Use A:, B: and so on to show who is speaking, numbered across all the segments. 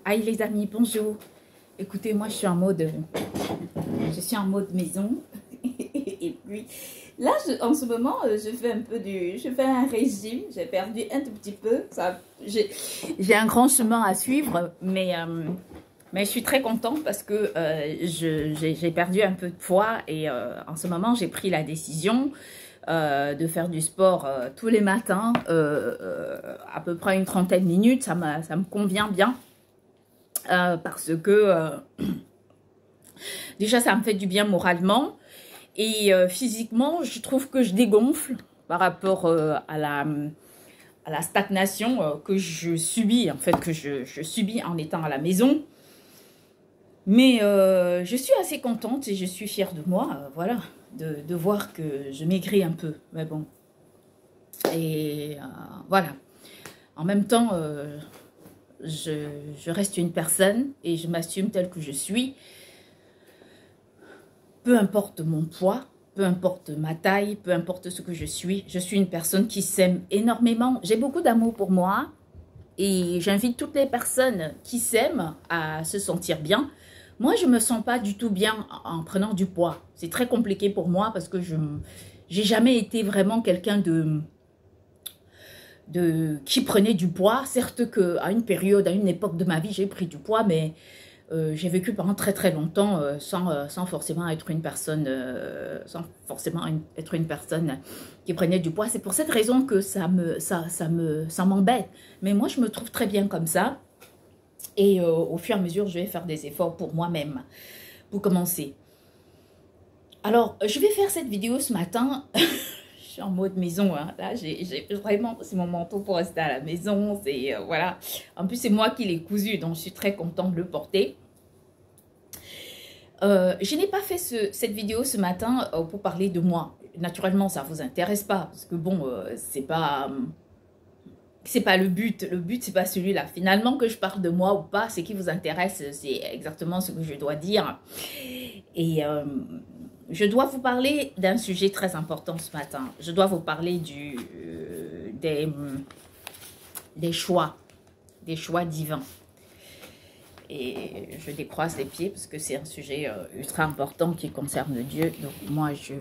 A: Aïe les amis, bonjour. Écoutez, moi je suis en mode maison. Et puis là, en ce moment, je fais un régime. J'ai perdu un tout petit peu. J'ai un grand chemin à suivre, mais je suis très contente parce que j'ai perdu un peu de poids et en ce moment, j'ai pris la décision de faire du sport tous les matins, à peu près une trentaine de minutes. Ça me convient bien. Parce que déjà ça me fait du bien moralement et physiquement je trouve que je dégonfle par rapport à la stagnation que je subis, en fait, que je subis en étant à la maison. Mais je suis assez contente et je suis fière de moi, voilà, de voir que je maigris un peu, mais bon. Et voilà, en même temps je reste une personne et je m'assume telle que je suis. Peu importe mon poids, peu importe ma taille, peu importe ce que je suis une personne qui s'aime énormément. J'ai beaucoup d'amour pour moi et j'invite toutes les personnes qui s'aiment à se sentir bien. Moi, je ne me sens pas du tout bien en prenant du poids. C'est très compliqué pour moi parce que je n'ai jamais été vraiment quelqu'un qui prenait du poids. Certes qu'à une période, à une époque de ma vie, j'ai pris du poids, mais j'ai vécu pendant très très longtemps sans forcément être une personne qui prenait du poids. C'est pour cette raison que ça m'embête. Mais moi, je me trouve très bien comme ça. Et au fur et à mesure, je vais faire des efforts pour moi-même, pour commencer. Alors, je vais faire cette vidéo ce matin. Je suis en mode maison, hein. Là, vraiment, c'est mon manteau pour rester à la maison. C'est voilà. En plus, c'est moi qui l'ai cousu, donc je suis très contente de le porter. Je n'ai pas fait cette vidéo ce matin pour parler de moi. Naturellement, ça ne vous intéresse pas, parce que bon, c'est pas le but. Le but, c'est pas celui-là. Finalement, que je parle de moi ou pas, ce qui vous intéresse, c'est exactement ce que je dois dire. Et je dois vous parler d'un sujet très important ce matin. Je dois vous parler des choix divins. Et je décroise les pieds parce que c'est un sujet ultra important qui concerne Dieu. Donc moi, je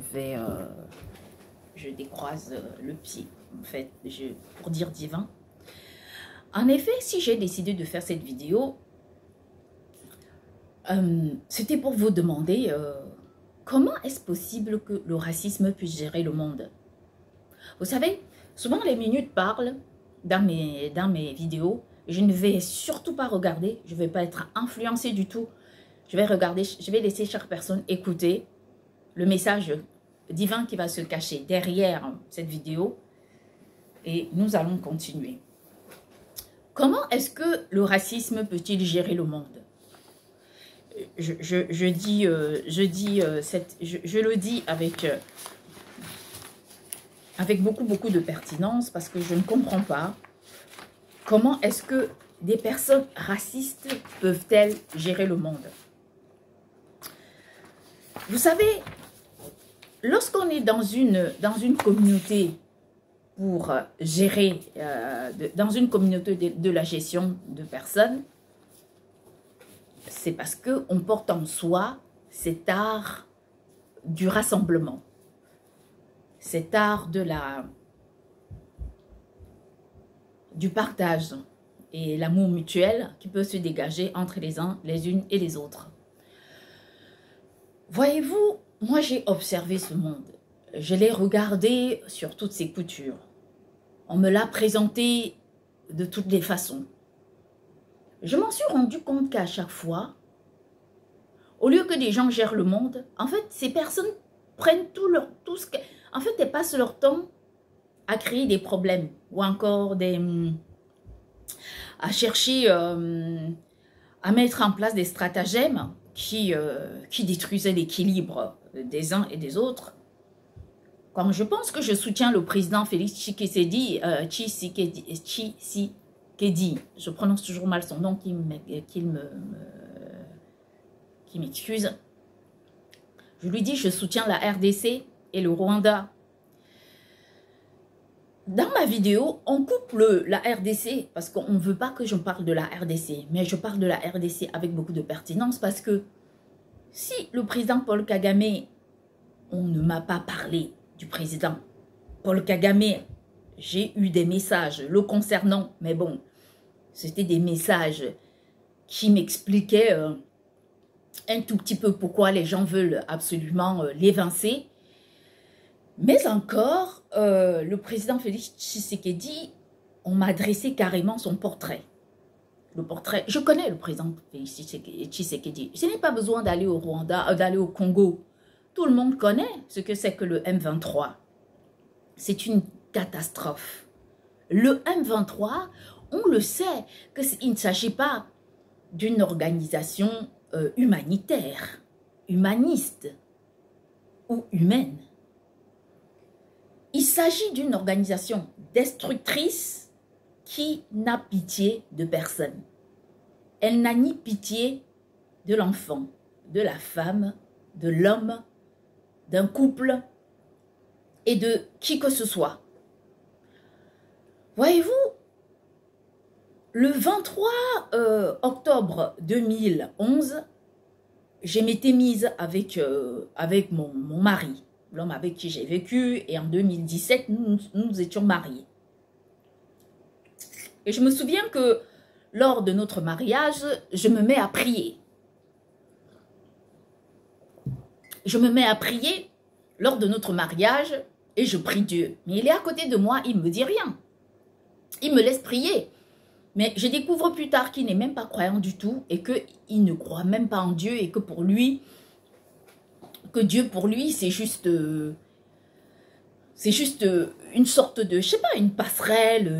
A: décroise le pied, en fait, pour dire divin. En effet, si j'ai décidé de faire cette vidéo, c'était pour vous demander comment est-ce possible que le racisme puisse gérer le monde. Vous savez, souvent les minutes parlent dans mes vidéos. Je ne vais surtout pas regarder, je ne vais pas être influencée du tout. Je vais laisser chaque personne écouter le message divin qui va se cacher derrière cette vidéo. Et nous allons continuer. Comment est-ce que le racisme peut-il gérer le monde? Je le dis avec beaucoup de pertinence parce que je ne comprends pas comment est-ce que des personnes racistes peuvent-elles gérer le monde. Vous savez, lorsqu'on est dans une communauté pour gérer, dans une communauté de la gestion de personnes, c'est parce qu'on porte en soi cet art du rassemblement, cet art du partage et l'amour mutuel qui peut se dégager entre les unes et les autres. Voyez-vous, moi j'ai observé ce monde. Je l'ai regardé sur toutes ses coutures. On me l'a présenté de toutes les façons. Je m'en suis rendu compte qu'à chaque fois, au lieu que des gens gèrent le monde, en fait, ces personnes prennent en fait, elles passent leur temps à créer des problèmes ou encore à chercher à mettre en place des stratagèmes qui détruisaient l'équilibre des uns et des autres. Quand je pense que je soutiens le président Félix Tshisekedi, je prononce toujours mal son nom, qui m'excuse. Je lui dis, je soutiens la RDC et le Rwanda. Dans ma vidéo, on coupe la RDC parce qu'on ne veut pas que je parle de la RDC. Mais je parle de la RDC avec beaucoup de pertinence parce que si le président Paul Kagame, on ne m'a pas parlé du président Paul Kagame, j'ai eu des messages le concernant, mais bon, c'était des messages qui m'expliquaient un tout petit peu pourquoi les gens veulent absolument l'évincer. Mais encore, le président Félix Tshisekedi, on m'a dressé carrément son portrait. Le portrait, je connais le président Félix Tshisekedi. Je n'ai pas besoin d'aller au Rwanda, d'aller au Congo. Tout le monde connaît ce que c'est que le M23. C'est une catastrophe. Le M23, on le sait, qu'il ne s'agit pas d'une organisation humanitaire, humaniste ou humaine. Il s'agit d'une organisation destructrice qui n'a pitié de personne. Elle n'a ni pitié de l'enfant, de la femme, de l'homme, d'un couple et de qui que ce soit. Voyez-vous, le 23 octobre 2011, je m'étais mise avec mon mari, l'homme avec qui j'ai vécu, et en 2017, nous étions mariés. Et je me souviens que lors de notre mariage, je me mets à prier. Je me mets à prier lors de notre mariage et je prie Dieu. Mais il est à côté de moi, il ne me dit rien. Il me laisse prier. Mais je découvre plus tard qu'il n'est même pas croyant du tout et qu'il ne croit même pas en Dieu et que pour lui, que Dieu pour lui, c'est juste une sorte de, je sais pas, une passerelle,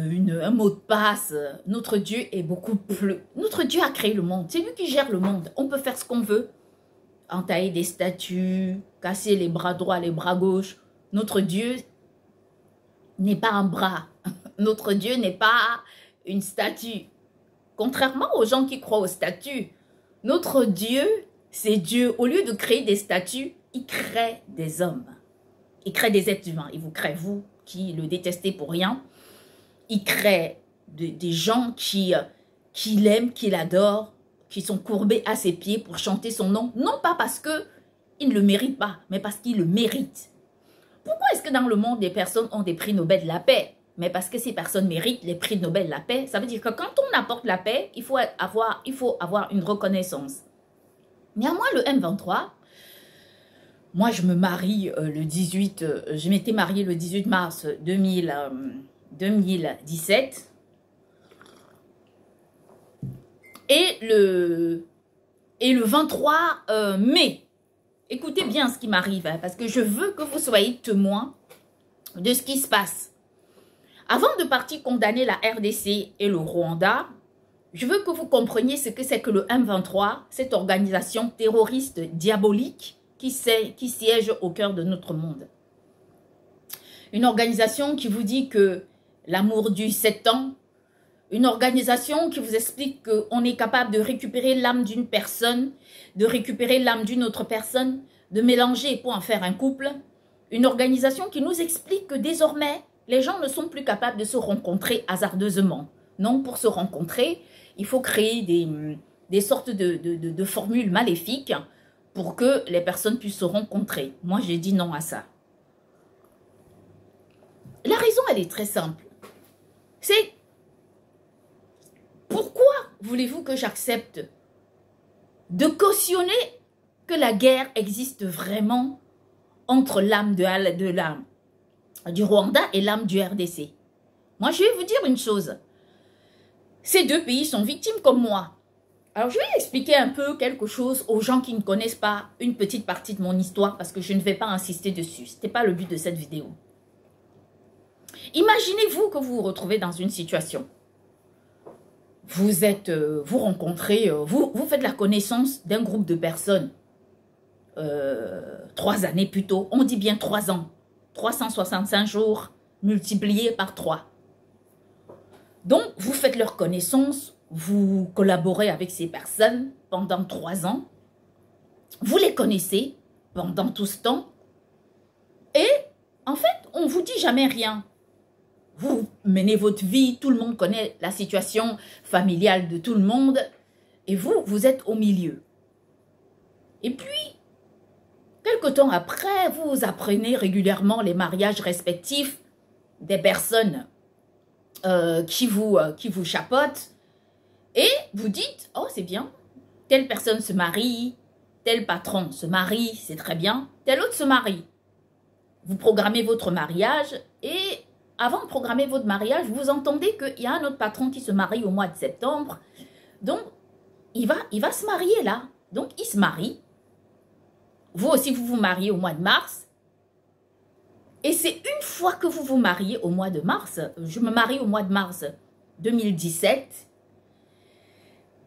A: un mot de passe. Notre Dieu est beaucoup plus... Notre Dieu a créé le monde. C'est lui qui gère le monde. On peut faire ce qu'on veut. Entailler des statues, casser les bras droits, les bras gauches. Notre Dieu n'est pas un bras. Notre Dieu n'est pas une statue. Contrairement aux gens qui croient aux statues, notre Dieu, c'est Dieu. Au lieu de créer des statues, il crée des hommes. Il crée des êtres humains. Il vous crée, vous, qui le détestez pour rien. Il crée des gens qui l'aiment, qui l'adorent, qui sont courbés à ses pieds pour chanter son nom. Non pas parce qu'ils ne le méritent pas, mais parce qu'ils le méritent. Pourquoi est-ce que dans le monde, des personnes ont des prix Nobel de la paix? Mais parce que ces personnes méritent les prix Nobel de la paix. Ça veut dire que quand on apporte la paix, il faut avoir une reconnaissance. Néanmoins, le M23, moi je me marie le 18, je m'étais mariée le 18 mars 2017. Et le 23 mai, écoutez bien ce qui m'arrive, hein, parce que je veux que vous soyez témoins de ce qui se passe. Avant de partir condamner la RDC et le Rwanda, je veux que vous compreniez ce que c'est que le M23, cette organisation terroriste diabolique qui siège au cœur de notre monde. Une organisation qui vous dit que l'amour dure 7 ans, une organisation qui vous explique qu'on est capable de récupérer l'âme d'une personne, de récupérer l'âme d'une autre personne, de mélanger pour en faire un couple. Une organisation qui nous explique que désormais, les gens ne sont plus capables de se rencontrer hasardeusement. Non, pour se rencontrer, il faut créer des sortes de formules maléfiques pour que les personnes puissent se rencontrer. Moi, j'ai dit non à ça. La raison, elle est très simple. C'est pourquoi voulez-vous que j'accepte de cautionner que la guerre existe vraiment entre l'âme du Rwanda et l'âme du RDC? Moi, je vais vous dire une chose. Ces deux pays sont victimes comme moi. Alors, je vais expliquer un peu quelque chose aux gens qui ne connaissent pas une petite partie de mon histoire parce que je ne vais pas insister dessus. Ce n'était pas le but de cette vidéo. Imaginez-vous que vous vous retrouvez dans une situation. Vous rencontrez, vous faites la connaissance d'un groupe de personnes 3 années plus tôt. On dit bien 3 ans. 365 jours multipliés par 3. Donc, vous faites leur connaissance, vous collaborez avec ces personnes pendant 3 ans. Vous les connaissez pendant tout ce temps. Et, en fait, on ne vous dit jamais rien. vous menez votre vie, tout le monde connaît la situation familiale de tout le monde, et vous, vous êtes au milieu. Et puis, quelque temps après, vous apprenez régulièrement les mariages respectifs des personnes qui vous chapotent, et vous dites, oh c'est bien, telle personne se marie, tel patron se marie, c'est très bien, tel autre se marie. Vous programmez votre mariage, et avant de programmer votre mariage, vous entendez qu'il y a un autre patron qui se marie au mois de septembre, donc il va se marier là, donc il se marie. Vous aussi, vous vous mariez au mois de mars. Et c'est une fois que vous vous mariez au mois de mars, je me marie au mois de mars 2017.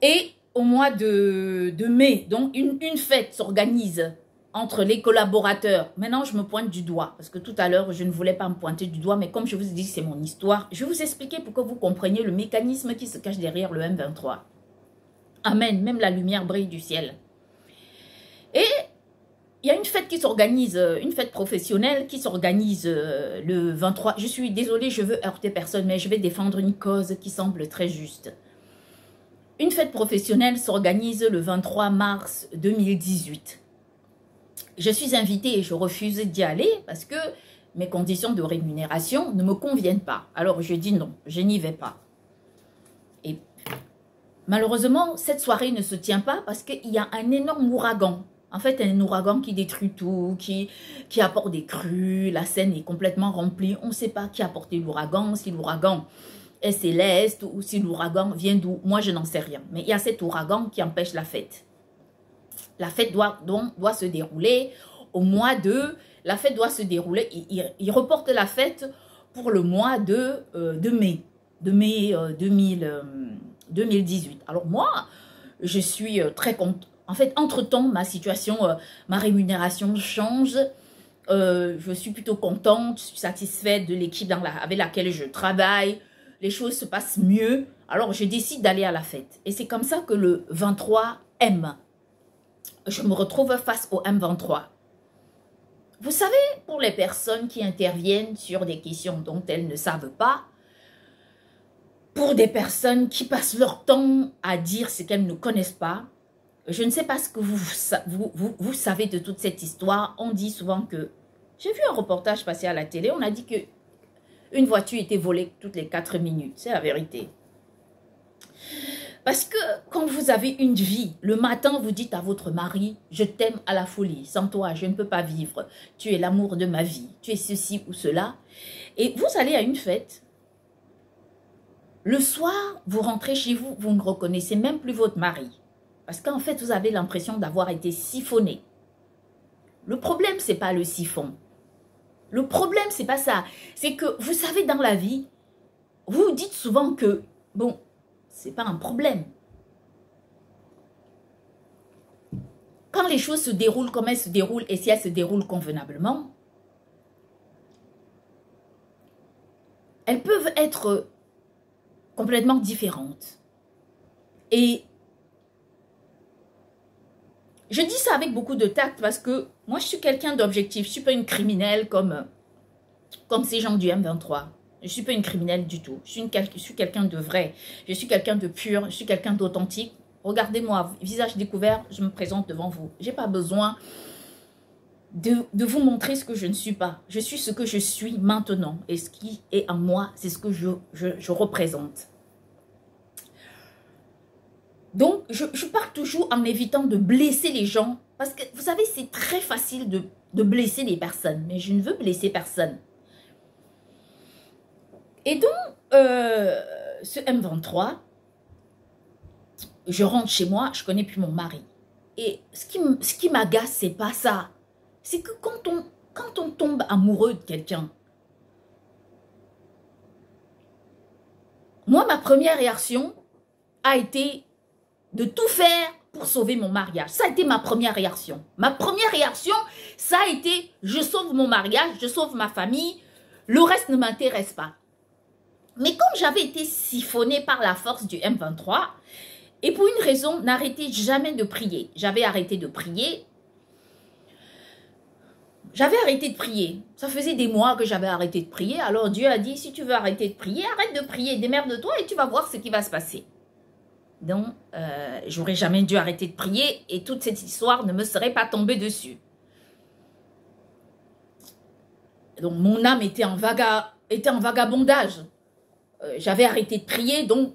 A: Et au mois de mai, donc une fête s'organise entre les collaborateurs. Maintenant, je me pointe du doigt, parce que tout à l'heure, je ne voulais pas me pointer du doigt, mais comme je vous ai dit, c'est mon histoire. Je vais vous expliquer pour que vous compreniez le mécanisme qui se cache derrière le M23. Amen, même la lumière brille du ciel. Et il y a une fête qui s'organise, une fête professionnelle qui s'organise le 23. Je suis désolée, je veux heurter personne, mais je vais défendre une cause qui semble très juste. Une fête professionnelle s'organise le 23 mars 2018. Je suis invitée et je refuse d'y aller parce que mes conditions de rémunération ne me conviennent pas. Alors je dis non, je n'y vais pas. Et malheureusement, cette soirée ne se tient pas parce qu'il y a un énorme ouragan. En fait, un ouragan qui détruit tout, qui apporte des crues, la Seine est complètement remplie. On ne sait pas qui a apporté l'ouragan, si l'ouragan est céleste ou si l'ouragan vient d'où. Moi, je n'en sais rien. Mais il y a cet ouragan qui empêche la fête. La fête doit se dérouler au mois de... La fête doit se dérouler. Il reporte la fête pour le mois de mai. De mai 2018. Alors moi, je suis très contente. En fait, entre-temps, ma situation, ma rémunération change. Je suis plutôt contente, je suis satisfaite de l'équipe avec laquelle je travaille. Les choses se passent mieux. Alors, je décide d'aller à la fête. Et c'est comme ça que le 23M, je me retrouve face au M23. Vous savez, pour les personnes qui interviennent sur des questions dont elles ne savent pas, pour des personnes qui passent leur temps à dire ce qu'elles ne connaissent pas, je ne sais pas ce que vous savez de toute cette histoire. On dit souvent que... J'ai vu un reportage passer à la télé, on a dit que une voiture était volée toutes les 4 minutes. C'est la vérité. Parce que quand vous avez une vie, le matin, vous dites à votre mari, je t'aime à la folie. Sans toi, je ne peux pas vivre. Tu es l'amour de ma vie. Tu es ceci ou cela. Et vous allez à une fête. Le soir, vous rentrez chez vous, vous ne reconnaissez même plus votre mari. Parce qu'en fait, vous avez l'impression d'avoir été siphonné. Le problème, ce n'est pas le siphon. Le problème, ce n'est pas ça. C'est que, vous savez, dans la vie, vous dites souvent que, bon, ce n'est pas un problème. Quand les choses se déroulent comme elles se déroulent et si elles se déroulent convenablement, elles peuvent être complètement différentes. Et je dis ça avec beaucoup de tact parce que moi, je suis quelqu'un d'objectif. Je ne suis pas une criminelle comme ces gens du M23. Je ne suis pas une criminelle du tout. Je suis quelqu'un de vrai. Je suis quelqu'un de pur. Je suis quelqu'un d'authentique. Regardez-moi, visage découvert, je me présente devant vous. Je n'ai pas besoin de vous montrer ce que je ne suis pas. Je suis ce que je suis maintenant. Et ce qui est en moi, c'est ce que je représente. Donc, je pars toujours en évitant de blesser les gens. Parce que, vous savez, c'est très facile de blesser les personnes. Mais je ne veux blesser personne. Et donc, ce M23, je rentre chez moi, je connais plus mon mari. Et ce qui m'agace, c'est pas ça. C'est que quand on tombe amoureux de quelqu'un, moi, ma première réaction a été de tout faire pour sauver mon mariage. Ça a été ma première réaction. Ma première réaction, ça a été, je sauve mon mariage, je sauve ma famille, le reste ne m'intéresse pas. Mais comme j'avais été siphonnée par la force du M23, et pour une raison, n'arrêtez jamais de prier. J'avais arrêté de prier. j'avais arrêté de prier. Ça faisait des mois que j'avais arrêté de prier. Alors Dieu a dit, si tu veux arrêter de prier, arrête de prier, démerde-toi et tu vas voir ce qui va se passer. Donc, j'aurais jamais dû arrêter de prier et toute cette histoire ne me serait pas tombée dessus. Donc, mon âme était en vagabondage. J'avais arrêté de prier, donc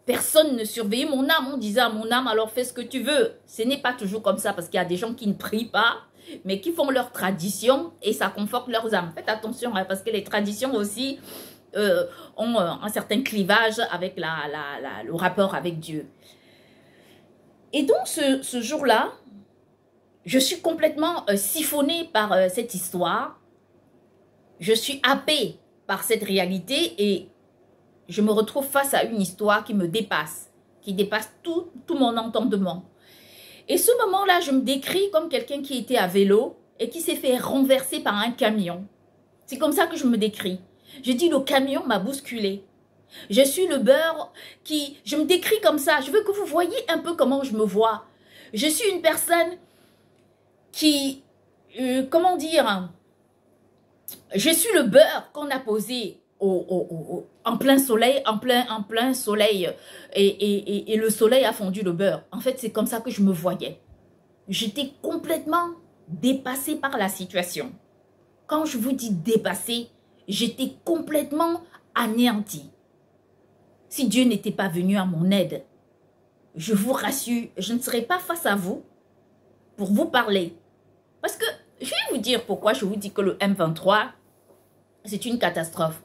A: personne ne surveillait mon âme. On disait à mon âme, alors fais ce que tu veux. Ce n'est pas toujours comme ça parce qu'il y a des gens qui ne prient pas, mais qui font leur tradition et ça conforte leurs âmes. Faites attention hein, parce que les traditions aussi ont un certain clivage avec le rapport avec Dieu. Et donc ce jour-là, je suis complètement siphonnée par cette histoire. Je suis happée par cette réalité et je me retrouve face à une histoire qui me dépasse, qui dépasse tout mon entendement. Et ce moment-là, je me décris comme quelqu'un qui était à vélo et qui s'est fait renverser par un camion. C'est comme ça que je me décris. Je dis le camion m'a bousculé. Je suis le beurre qui... Je me décris comme ça. Je veux que vous voyez un peu comment je me vois. Je suis une personne qui... comment dire? Je suis le beurre qu'on a posé en plein soleil, en plein soleil. Et le soleil a fondu le beurre. En fait, c'est comme ça que je me voyais. J'étais complètement dépassée par la situation. Quand je vous dis dépassée, j'étais complètement anéantie. Si Dieu n'était pas venu à mon aide, je vous rassure, je ne serais pas face à vous pour vous parler. Parce que, je vais vous dire pourquoi je vous dis que le M23, c'est une catastrophe.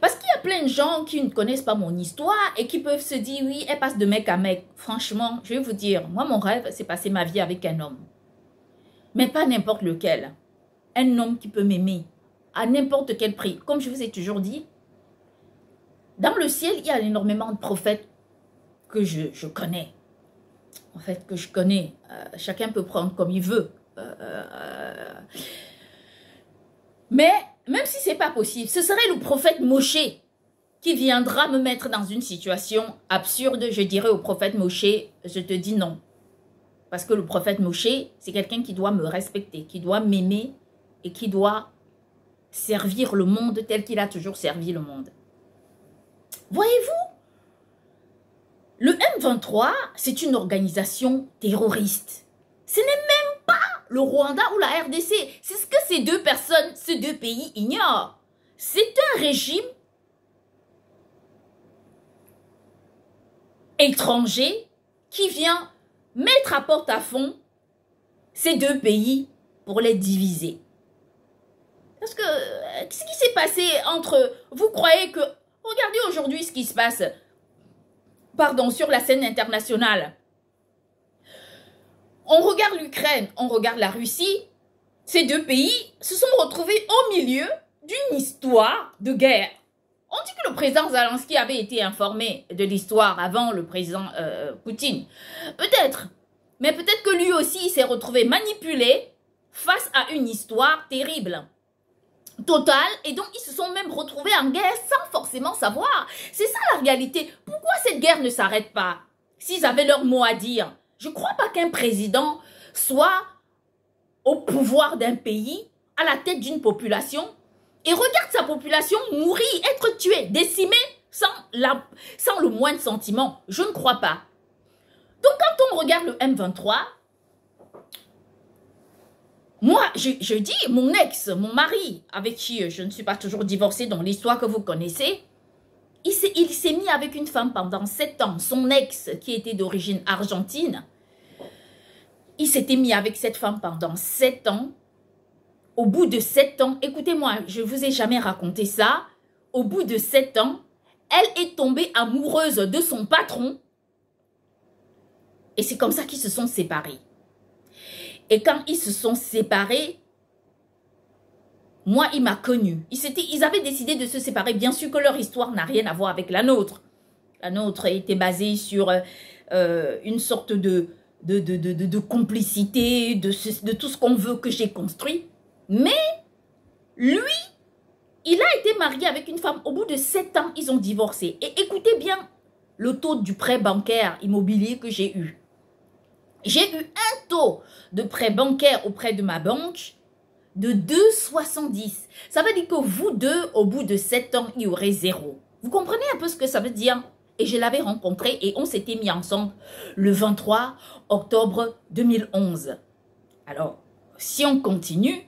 A: Parce qu'il y a plein de gens qui ne connaissent pas mon histoire et qui peuvent se dire, oui, elle passe de mec à mec. Franchement, je vais vous dire, moi, mon rêve, c'est passer ma vie avec un homme. Mais pas n'importe lequel. Un homme qui peut m'aimer à n'importe quel prix. Comme je vous ai toujours dit, dans le ciel, il y a énormément de prophètes que je connais. En fait, que je connais. Chacun peut prendre comme il veut. Mais, même si ce n'est pas possible, ce serait le prophète Moshe qui viendra me mettre dans une situation absurde. Je dirais au prophète Moshe, je te dis non. Parce que le prophète Moshe, c'est quelqu'un qui doit me respecter, qui doit m'aimer et qui doit servir le monde tel qu'il a toujours servi le monde. Voyez-vous, le M23, c'est une organisation terroriste. Ce n'est même pas le Rwanda ou la RDC. C'est ce que ces deux personnes, ces deux pays ignorent. C'est un régime étranger qui vient mettre à porte-à-faux ces deux pays pour les diviser. Parce que, qu'est-ce qui s'est passé entre... Vous croyez que... Regardez aujourd'hui ce qui se passe, pardon, sur la scène internationale. On regarde l'Ukraine, on regarde la Russie. Ces deux pays se sont retrouvés au milieu d'une histoire de guerre. On dit que le président Zelensky avait été informé de l'histoire avant le président Poutine. Peut-être. Mais peut-être que lui aussi s'est retrouvé manipulé face à une histoire terrible. Totale, et donc ils se sont même retrouvés en guerre sans forcément savoir. C'est ça la réalité. Pourquoi cette guerre ne s'arrête pas? S'ils avaient leur mot à dire. Je ne crois pas qu'un président soit au pouvoir d'un pays, à la tête d'une population, et regarde sa population mourir, être tuée, décimée, sans le moindre sentiment. Je ne crois pas. Donc quand on regarde le M23, moi, je dis, mon ex, mon mari, avec qui je ne suis pas toujours divorcée dans l'histoire que vous connaissez, il s'est mis avec une femme pendant 7 ans. Son ex, qui était d'origine argentine, il s'était mis avec cette femme pendant 7 ans. Au bout de 7 ans, écoutez-moi, je ne vous ai jamais raconté ça. Au bout de 7 ans, elle est tombée amoureuse de son patron. Et c'est comme ça qu'ils se sont séparés. Et quand ils se sont séparés, moi, il m'a connue. Ils avaient décidé de se séparer. Bien sûr que leur histoire n'a rien à voir avec la nôtre. La nôtre était basée sur une sorte de complicité, de tout ce qu'on veut que j'ai construit. Mais lui, il a été marié avec une femme. Au bout de 7 ans, ils ont divorcé. Et écoutez bien le taux du prêt bancaire immobilier que j'ai eu. J'ai eu un taux de prêt bancaire auprès de ma banque de 2,70. Ça veut dire que vous deux, au bout de 7 ans, il y aurait 0. Vous comprenez un peu ce que ça veut dire? Et je l'avais rencontré et on s'était mis ensemble le 23 octobre 2011. Alors, si on continue,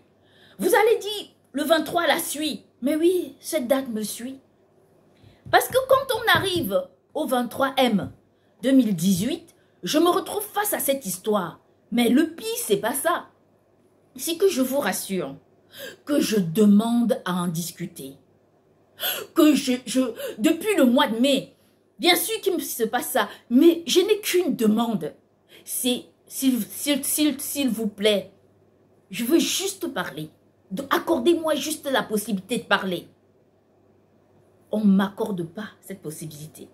A: vous allez dire, le 23 la suit. Mais oui, cette date me suit. Parce que quand on arrive au 23M 2018, je me retrouve face à cette histoire. Mais le pire, c'est pas ça. C'est que je vous rassure, que je demande à en discuter. Que depuis le mois de mai, bien sûr qu'il me se passe ça, mais je n'ai qu'une demande. C'est, s'il vous plaît, je veux juste parler. Accordez-moi juste la possibilité de parler. On ne m'accorde pas cette possibilité.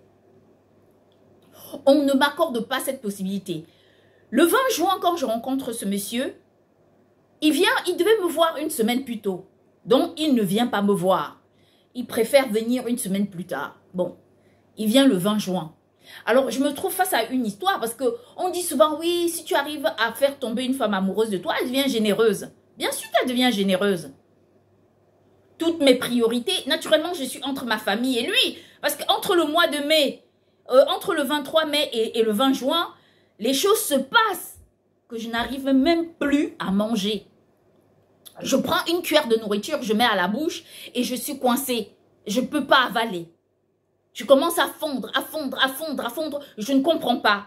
A: On ne m'accorde pas cette possibilité. Le 20 juin, quand je rencontre ce monsieur, il devait me voir une semaine plus tôt. Donc, il ne vient pas me voir. Il préfère venir une semaine plus tard. Bon, il vient le 20 juin. Alors, je me trouve face à une histoire parce qu'on dit souvent, oui, si tu arrives à faire tomber une femme amoureuse de toi, elle devient généreuse. Bien sûr qu'elle devient généreuse. Toutes mes priorités, naturellement, je suis entre ma famille et lui. Parce qu'entre le mois de mai, entre le 23 mai et le 20 juin, les choses se passent que je n'arrive même plus à manger. Je prends une cuillère de nourriture, je mets à la bouche et je suis coincée. Je ne peux pas avaler. Je commence à fondre, à fondre, à fondre, à fondre. Je ne comprends pas.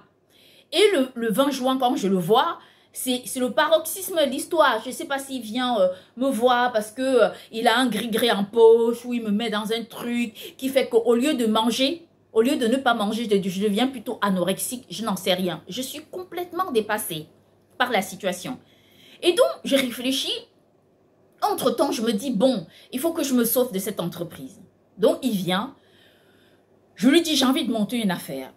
A: Et le 20 juin, quand je le vois, c'est le paroxysme de l'histoire. Je ne sais pas s'il vient me voir parce que il a un gris-gris en poche ou il me met dans un truc qui fait qu'au lieu de manger, au lieu de ne pas manger, je deviens plutôt anorexique. Je n'en sais rien. Je suis complètement dépassée par la situation. Et donc, je réfléchis. Entre-temps, je me dis, bon, il faut que je me sauve de cette entreprise. Donc, il vient. Je lui dis, j'ai envie de monter une affaire.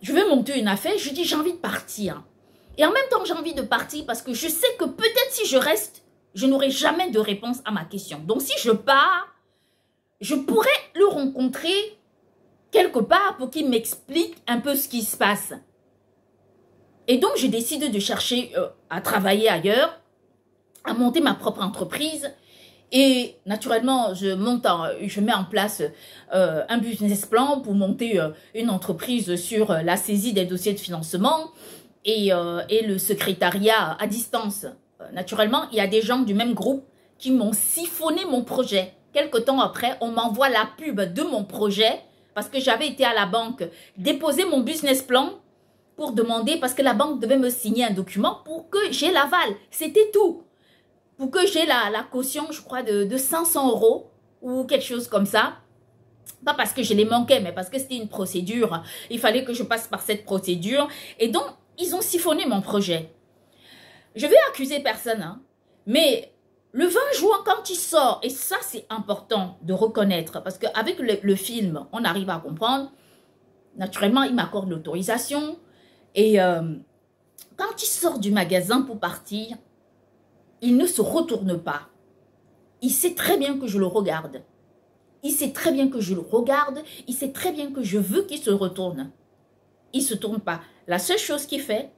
A: Je veux monter une affaire. Je lui dis, j'ai envie de partir. Et en même temps, j'ai envie de partir parce que je sais que peut-être si je reste, je n'aurai jamais de réponse à ma question. Donc, si je pars, je pourrais le rencontrer quelque part pour qu'il m'explique un peu ce qui se passe. Et donc, je décide de chercher à travailler ailleurs, à monter ma propre entreprise. Et naturellement, je mets en place un business plan pour monter une entreprise sur la saisie des dossiers de financement et le secrétariat à distance. Naturellement, il y a des gens du même groupe qui m'ont siphonné mon projet. Quelque temps après, on m'envoie la pub de mon projet parce que j'avais été à la banque déposer mon business plan pour demander, parce que la banque devait me signer un document pour que j'ai l'aval. C'était tout. Pour que j'ai la caution, je crois, de 500 € ou quelque chose comme ça. Pas parce que je les manquais, mais parce que c'était une procédure. Il fallait que je passe par cette procédure. Et donc, ils ont siphonné mon projet. Je vais accuser personne, hein, mais le 20 juin, quand il sort, et ça, c'est important de reconnaître, parce qu'avec le film, on arrive à comprendre. Naturellement, il m'accorde l'autorisation. Et quand il sort du magasin pour partir, il ne se retourne pas. Il sait très bien que je le regarde. Il sait très bien que je le regarde. Il sait très bien que je veux qu'il se retourne. Il ne se tourne pas. La seule chose qu'il fait,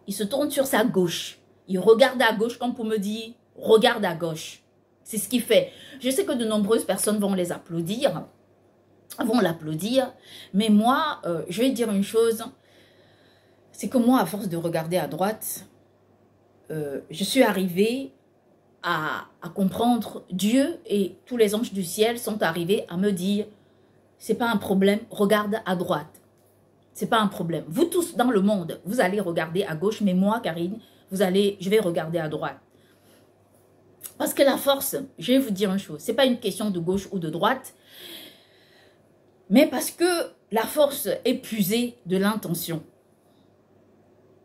A: il se tourne sur sa gauche. Il regarde à gauche comme pour me dire, regarde à gauche. C'est ce qu'il fait. Je sais que de nombreuses personnes vont les applaudir, vont l'applaudir. Mais moi, je vais dire une chose. C'est que moi, à force de regarder à droite, je suis arrivée à comprendre Dieu et tous les anges du ciel sont arrivés à me dire, c'est pas un problème, regarde à droite. C'est pas un problème. Vous tous dans le monde, vous allez regarder à gauche, mais moi, Karine, je vais regarder à droite. Parce que la force, je vais vous dire une chose, c'est pas une question de gauche ou de droite, mais parce que la force est puisée de l'intention.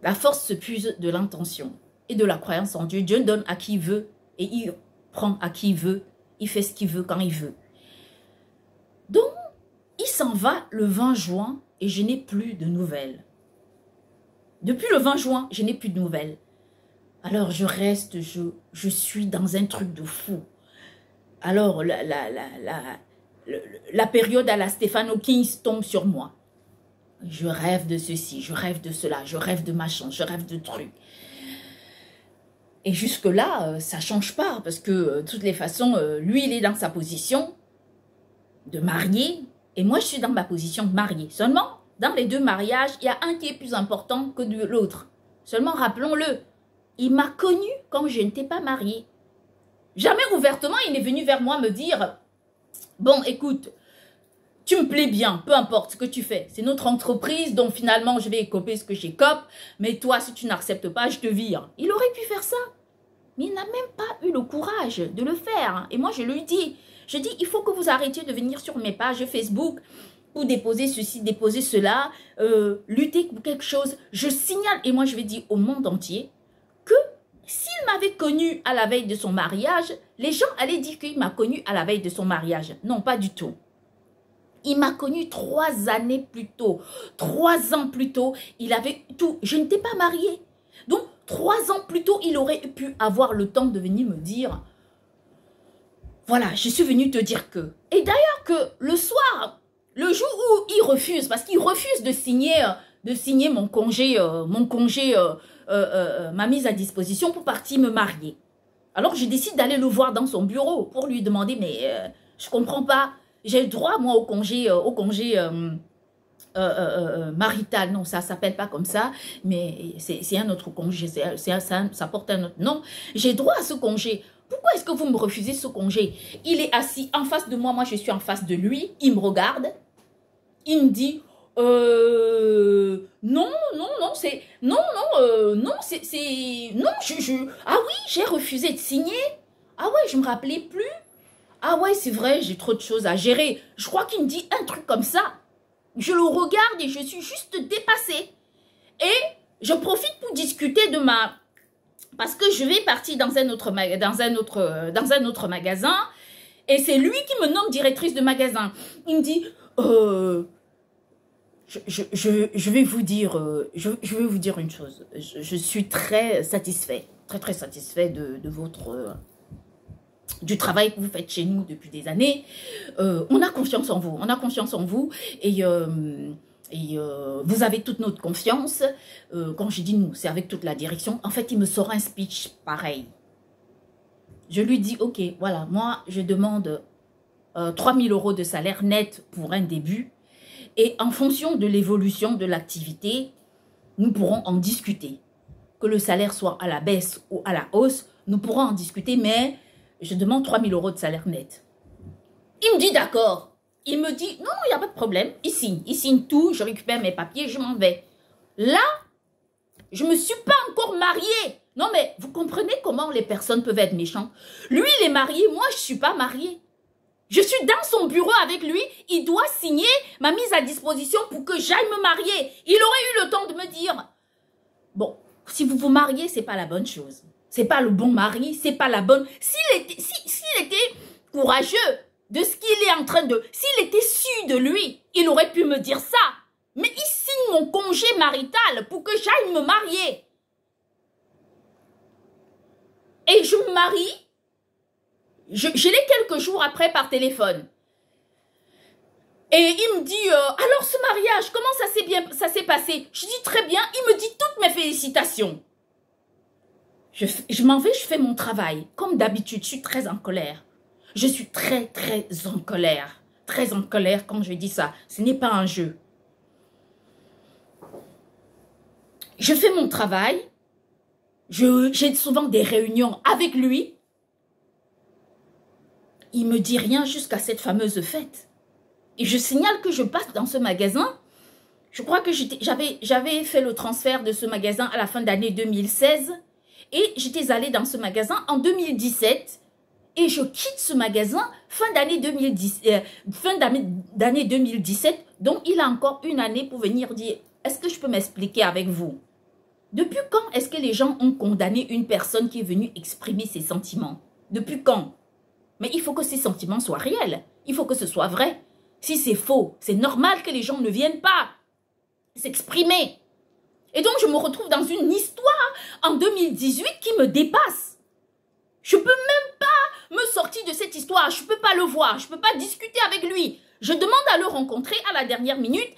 A: La force se puise de l'intention et de la croyance en Dieu. Dieu donne à qui il veut et il prend à qui il veut. Il fait ce qu'il veut quand il veut. Donc, il s'en va le 20 juin et je n'ai plus de nouvelles. Depuis le 20 juin, je n'ai plus de nouvelles. Alors, je reste, je suis dans un truc de fou. Alors, la période à la Stephen Hawking tombe sur moi. Je rêve de ceci, je rêve de cela, je rêve de machin, je rêve de trucs. Et jusque-là, ça ne change pas parce que de toutes les façons, lui, il est dans sa position de marié et moi, je suis dans ma position de marié. Seulement, dans les deux mariages, il y a un qui est plus important que l'autre. Seulement, rappelons-le, il m'a connu quand je n'étais pas mariée. Jamais ouvertement, il est venu vers moi me dire, bon, écoute, tu me plais bien, peu importe ce que tu fais. C'est notre entreprise, donc finalement, je vais écoper ce que j'écope. Mais toi, si tu n'acceptes pas, je te vire. Il aurait pu faire ça. Mais il n'a même pas eu le courage de le faire. Et moi, je lui dis, il faut que vous arrêtiez de venir sur mes pages Facebook pour déposer ceci, déposer cela, lutter pour quelque chose. Je signale, et moi, je vais dire au monde entier que s'il m'avait connu à la veille de son mariage, les gens allaient dire qu'il m'a connu à la veille de son mariage. Non, pas du tout. Il m'a connu 3 années plus tôt. 3 ans plus tôt, il avait tout. Je n'étais pas mariée. Donc, 3 ans plus tôt, il aurait pu avoir le temps de venir me dire, voilà, je suis venue te dire que. Et d'ailleurs que le soir, le jour où il refuse, parce qu'il refuse de signer mon congé, ma mise à disposition pour partir me marier. Alors, je décide d'aller le voir dans son bureau pour lui demander, mais je comprends pas. J'ai le droit, moi, au congé marital. Non, ça ne s'appelle pas comme ça, mais c'est un autre congé. Ça porte un autre nom. J'ai droit à ce congé. Pourquoi est-ce que vous me refusez ce congé? Il est assis en face de moi. Moi, je suis en face de lui. Il me regarde. Il me dit, non, ah oui, j'ai refusé de signer. Ah ouais, je me rappelais plus. Ah ouais, c'est vrai, j'ai trop de choses à gérer. Je crois qu'il me dit un truc comme ça. Je le regarde et je suis juste dépassée. Et je profite pour discuter de ma... Parce que je vais partir dans un autre magasin. Et c'est lui qui me nomme directrice de magasin. Il me dit... je vais vous dire... je vais vous dire une chose. Je suis très satisfait. Très satisfait de votre... du travail que vous faites chez nous depuis des années. On a confiance en vous. On a confiance en vous. Et vous avez toute notre confiance. Quand je dis nous, c'est avec toute la direction. En fait, il me sort un speech pareil. Je lui dis, ok, voilà, moi, je demande 3 000 € de salaire net pour un début. Et en fonction de l'évolution de l'activité, nous pourrons en discuter. Que le salaire soit à la baisse ou à la hausse, nous pourrons en discuter, mais je demande 3 000 € de salaire net. Il me dit d'accord. Il me dit, non, il n'y a pas de problème. Il signe tout, je récupère mes papiers, je m'en vais. Là, je ne me suis pas encore mariée. Non, mais vous comprenez comment les personnes peuvent être méchantes. Lui, il est marié, moi, je ne suis pas mariée. Je suis dans son bureau avec lui, il doit signer ma mise à disposition pour que j'aille me marier. Il aurait eu le temps de me dire, bon, si vous vous mariez, ce n'est pas la bonne chose. C'est pas le bon mari, c'est pas la bonne... S'il était courageux de ce qu'il est en train de... S'il était sûr de lui, il aurait pu me dire ça. Mais il signe mon congé marital pour que j'aille me marier. Et je me marie. Je l'ai quelques jours après par téléphone. Et il me dit, alors ce mariage, comment ça s'est passé? Je dis très bien, il me dit toutes mes félicitations. Je m'en vais, je fais mon travail. Comme d'habitude, je suis très en colère. Je suis très en colère. Très en colère quand je dis ça. Ce n'est pas un jeu. Je fais mon travail. J'ai souvent des réunions avec lui. Il me dit rien jusqu'à cette fameuse fête. Et je signale que je passe dans ce magasin. Je crois que j'avais fait le transfert de ce magasin à la fin d'année 2016. Et j'étais allée dans ce magasin en 2017 et je quitte ce magasin fin d'année 2017. Donc, il a encore une année pour venir dire, est-ce que je peux m'expliquer avec vous? Depuis quand est-ce que les gens ont condamné une personne qui est venue exprimer ses sentiments? Depuis quand? Mais il faut que ces sentiments soient réels. Il faut que ce soit vrai. Si c'est faux, c'est normal que les gens ne viennent pas s'exprimer. Et donc, je me retrouve dans une histoire en 2018 qui me dépasse. Je ne peux même pas me sortir de cette histoire. Je ne peux pas le voir. Je ne peux pas discuter avec lui. Je demande à le rencontrer à la dernière minute.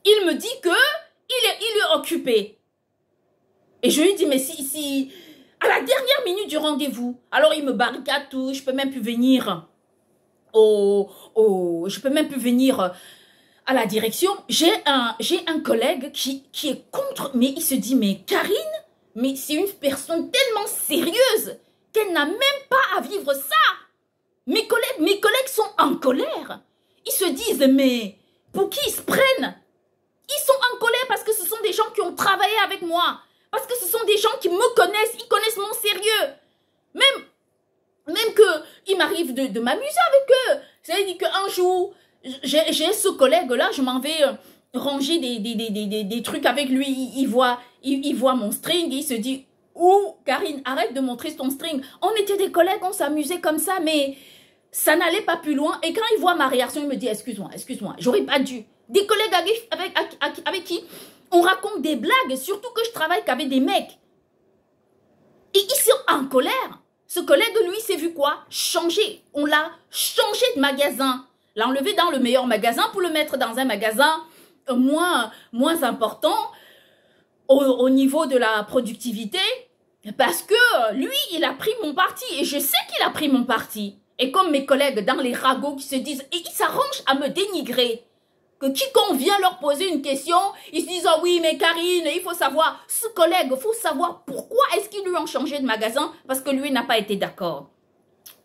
A: Il me dit qu'il est occupé. Et je lui dis, mais si À la dernière minute du rendez-vous, alors il me barricade tout, je peux même plus venir je peux même plus venir à la direction. J'ai un collègue qui est contre, mais il se dit, mais Karine, mais c'est une personne tellement sérieuse qu'elle n'a même pas à vivre ça. Mes collègues sont en colère. Ils se disent, mais pour qui ils se prennent? Ils sont en colère parce que ce sont des gens qui ont travaillé avec moi. Parce que ce sont des gens qui me connaissent, ils connaissent mon sérieux. Même qu'il m'arrive de m'amuser avec eux. C'est-à-dire qu'un jour, j'ai ce collègue-là, je m'en vais ranger des trucs avec lui. Il voit mon string et il se dit, oh, Karine, arrête de montrer ton string. On était des collègues, on s'amusait comme ça, mais ça n'allait pas plus loin. Et quand il voit ma réaction, il me dit, excuse-moi, j'aurais pas dû. Des collègues avec qui on raconte des blagues, surtout que je travaille qu'avec des mecs. Et ils sont en colère. Ce collègue, lui, s'est vu quoi? Changer. On l'a changé de magasin. L'a enlevé dans le meilleur magasin pour le mettre dans un magasin moins important au niveau de la productivité. Parce que lui, il a pris mon parti. Et je sais qu'il a pris mon parti. Et comme mes collègues dans les ragots qui se disent, et ils s'arrangent à me dénigrer. Que quiconque vient leur poser une question, ils se disent, oh oui, mais Karine, il faut savoir, ce collègue, il faut savoir pourquoi est-ce qu'ils lui ont changé de magasin, parce que lui n'a pas été d'accord.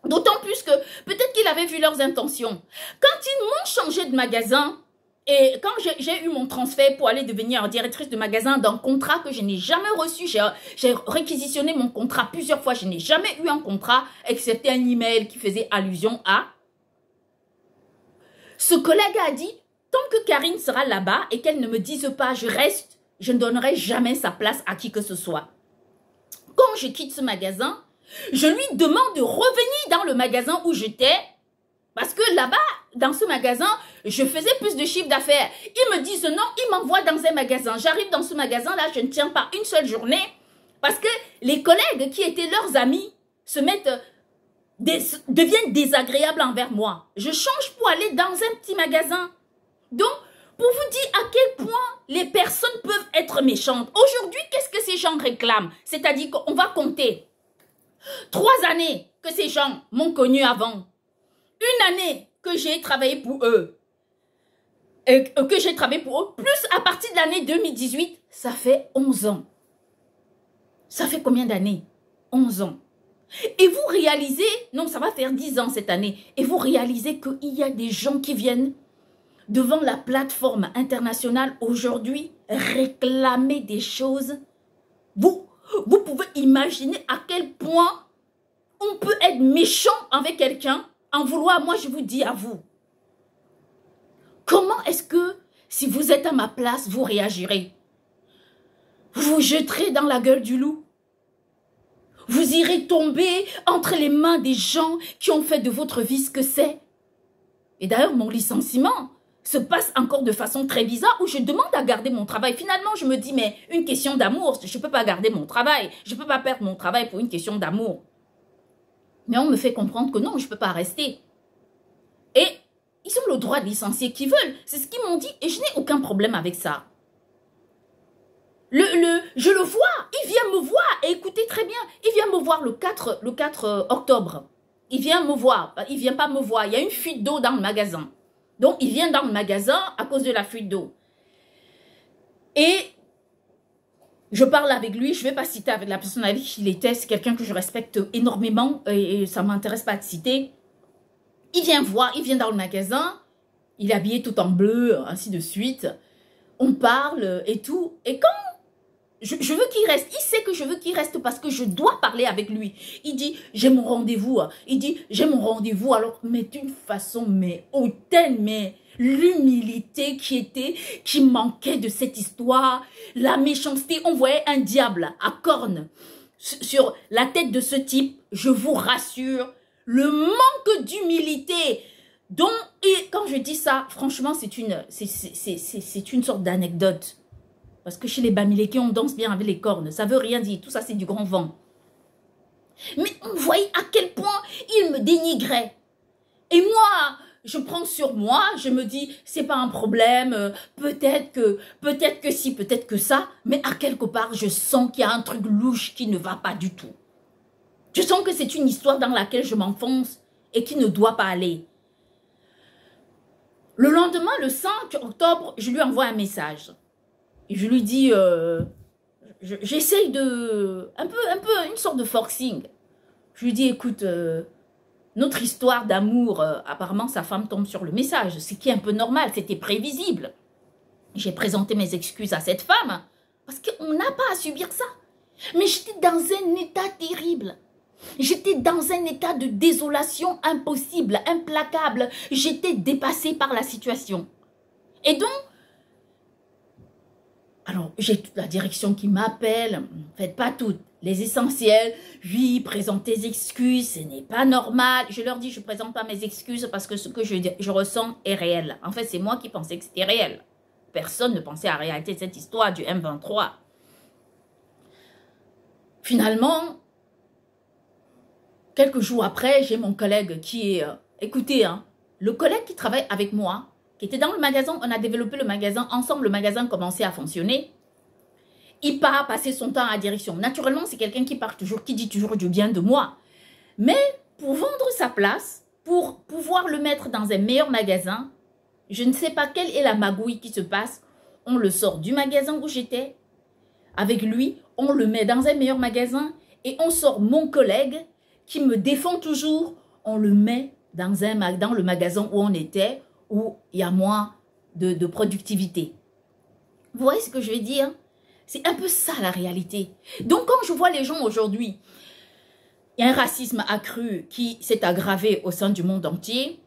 A: D'autant plus que peut-être qu'il avait vu leurs intentions. Quand ils m'ont changé de magasin, et quand j'ai eu mon transfert pour aller devenir directrice de magasin d'un contrat que je n'ai jamais reçu, j'ai réquisitionné mon contrat plusieurs fois, je n'ai jamais eu un contrat, excepté un email qui faisait allusion à. Ce collègue a dit, tant que Karine sera là-bas et qu'elle ne me dise pas je reste, je ne donnerai jamais sa place à qui que ce soit. Quand je quitte ce magasin, je lui demande de revenir dans le magasin où j'étais parce que là-bas, dans ce magasin, je faisais plus de chiffre d'affaires. Ils me disent non, ils m'envoient dans un magasin. J'arrive dans ce magasin-là, je ne tiens pas une seule journée parce que les collègues qui étaient leurs amis deviennent désagréables envers moi. Je change pour aller dans un petit magasin. Donc, pour vous dire à quel point les personnes peuvent être méchantes. Aujourd'hui, qu'est-ce que ces gens réclament? C'est-à-dire qu'on va compter 3 années que ces gens m'ont connu avant. Une année que j'ai travaillé pour eux. Plus à partir de l'année 2018, ça fait 11 ans. Ça fait combien d'années? 11 ans. Et vous réalisez, non, ça va faire 10 ans cette année, et vous réalisez qu'il y a des gens qui viennent devant la plateforme internationale aujourd'hui réclamer des choses. Vous pouvez imaginer à quel point on peut être méchant avec quelqu'un, en vouloir, moi je vous dis à vous. Comment est-ce que, si vous êtes à ma place, vous réagirez? Vous vous jeterez dans la gueule du loup? Vous irez tomber entre les mains des gens qui ont fait de votre vie ce que c'est? Et d'ailleurs, mon licenciement se passe encore de façon très bizarre où je demande à garder mon travail. Finalement, je me dis, mais une question d'amour, je ne peux pas garder mon travail. Je ne peux pas perdre mon travail pour une question d'amour. Mais on me fait comprendre que non, je ne peux pas rester. Et ils ont le droit de licencier qui veulent. C'est ce qu'ils m'ont dit et je n'ai aucun problème avec ça. Je le vois, il vient me voir. Et écoutez très bien, il vient me voir le 4 octobre. Il vient me voir. Il ne vient pas me voir. Il y a une fuite d'eau dans le magasin. Donc, il vient dans le magasin à cause de la fuite d'eau. Et je parle avec lui, je ne vais pas citer avec la personne avec qui il était, c'est quelqu'un que je respecte énormément et ça ne m'intéresse pas de citer. Il vient voir, il vient dans le magasin, il est habillé tout en bleu, ainsi de suite. On parle et tout. Et quand je veux qu'il reste, il sait que je veux qu'il reste parce que je dois parler avec lui. Il dit, j'ai mon rendez-vous. Il dit, j'ai mon rendez-vous. Alors, mais d'une façon, mais hautaine, mais l'humilité qui manquait de cette histoire, la méchanceté. On voyait un diable à cornes sur la tête de ce type. Je vous rassure, le manque d'humilité. Donc, et quand je dis ça, franchement, c'est une sorte d'anecdote. Parce que chez les Bamileke, on danse bien avec les cornes. Ça veut rien dire. Tout ça, c'est du grand vent. Mais on voyait à quel point il me dénigrait. Et moi, je prends sur moi. Je me dis, c'est pas un problème. Peut-être que si, peut-être que ça. Mais à quelque part, je sens qu'il y a un truc louche qui ne va pas du tout. Je sens que c'est une histoire dans laquelle je m'enfonce et qui ne doit pas aller. Le lendemain, le 5 octobre, je lui envoie un message. Et je lui dis, j'essaye de, un peu, une sorte de forcing. Je lui dis, écoute, notre histoire d'amour, apparemment sa femme tombe sur le message, ce qui est un peu normal, c'était prévisible. J'ai présenté mes excuses à cette femme, parce qu'on n'a pas à subir ça. Mais j'étais dans un état terrible. J'étais dans un état de désolation impossible, implacable. J'étais dépassée par la situation. Et donc, alors j'ai toute la direction qui m'appelle, faites pas toutes, les essentiels, oui, présente tes excuses, ce n'est pas normal. Je leur dis, je présente pas mes excuses parce que ce que je ressens est réel. En fait, c'est moi qui pensais que c'était réel. Personne ne pensait à la réalité de cette histoire du M23. Finalement, quelques jours après, j'ai mon collègue qui est... écoutez, hein, le collègue qui travaille avec moi, qui était dans le magasin, on a développé le magasin, ensemble le magasin commençait à fonctionner. Il part passer son temps à la direction. Naturellement, c'est quelqu'un qui part toujours, qui dit toujours du bien de moi. Mais pour vendre sa place, pour pouvoir le mettre dans un meilleur magasin, je ne sais pas quelle est la magouille qui se passe. On le sort du magasin où j'étais. Avec lui, on le met dans un meilleur magasin et on sort mon collègue qui me défend toujours. On le met dans le magasin où on était, où il y a moins de productivité. Vous voyez ce que je veux dire? C'est un peu ça la réalité. Donc quand je vois les gens aujourd'hui, il y a un racisme accru qui s'est aggravé au sein du monde entier.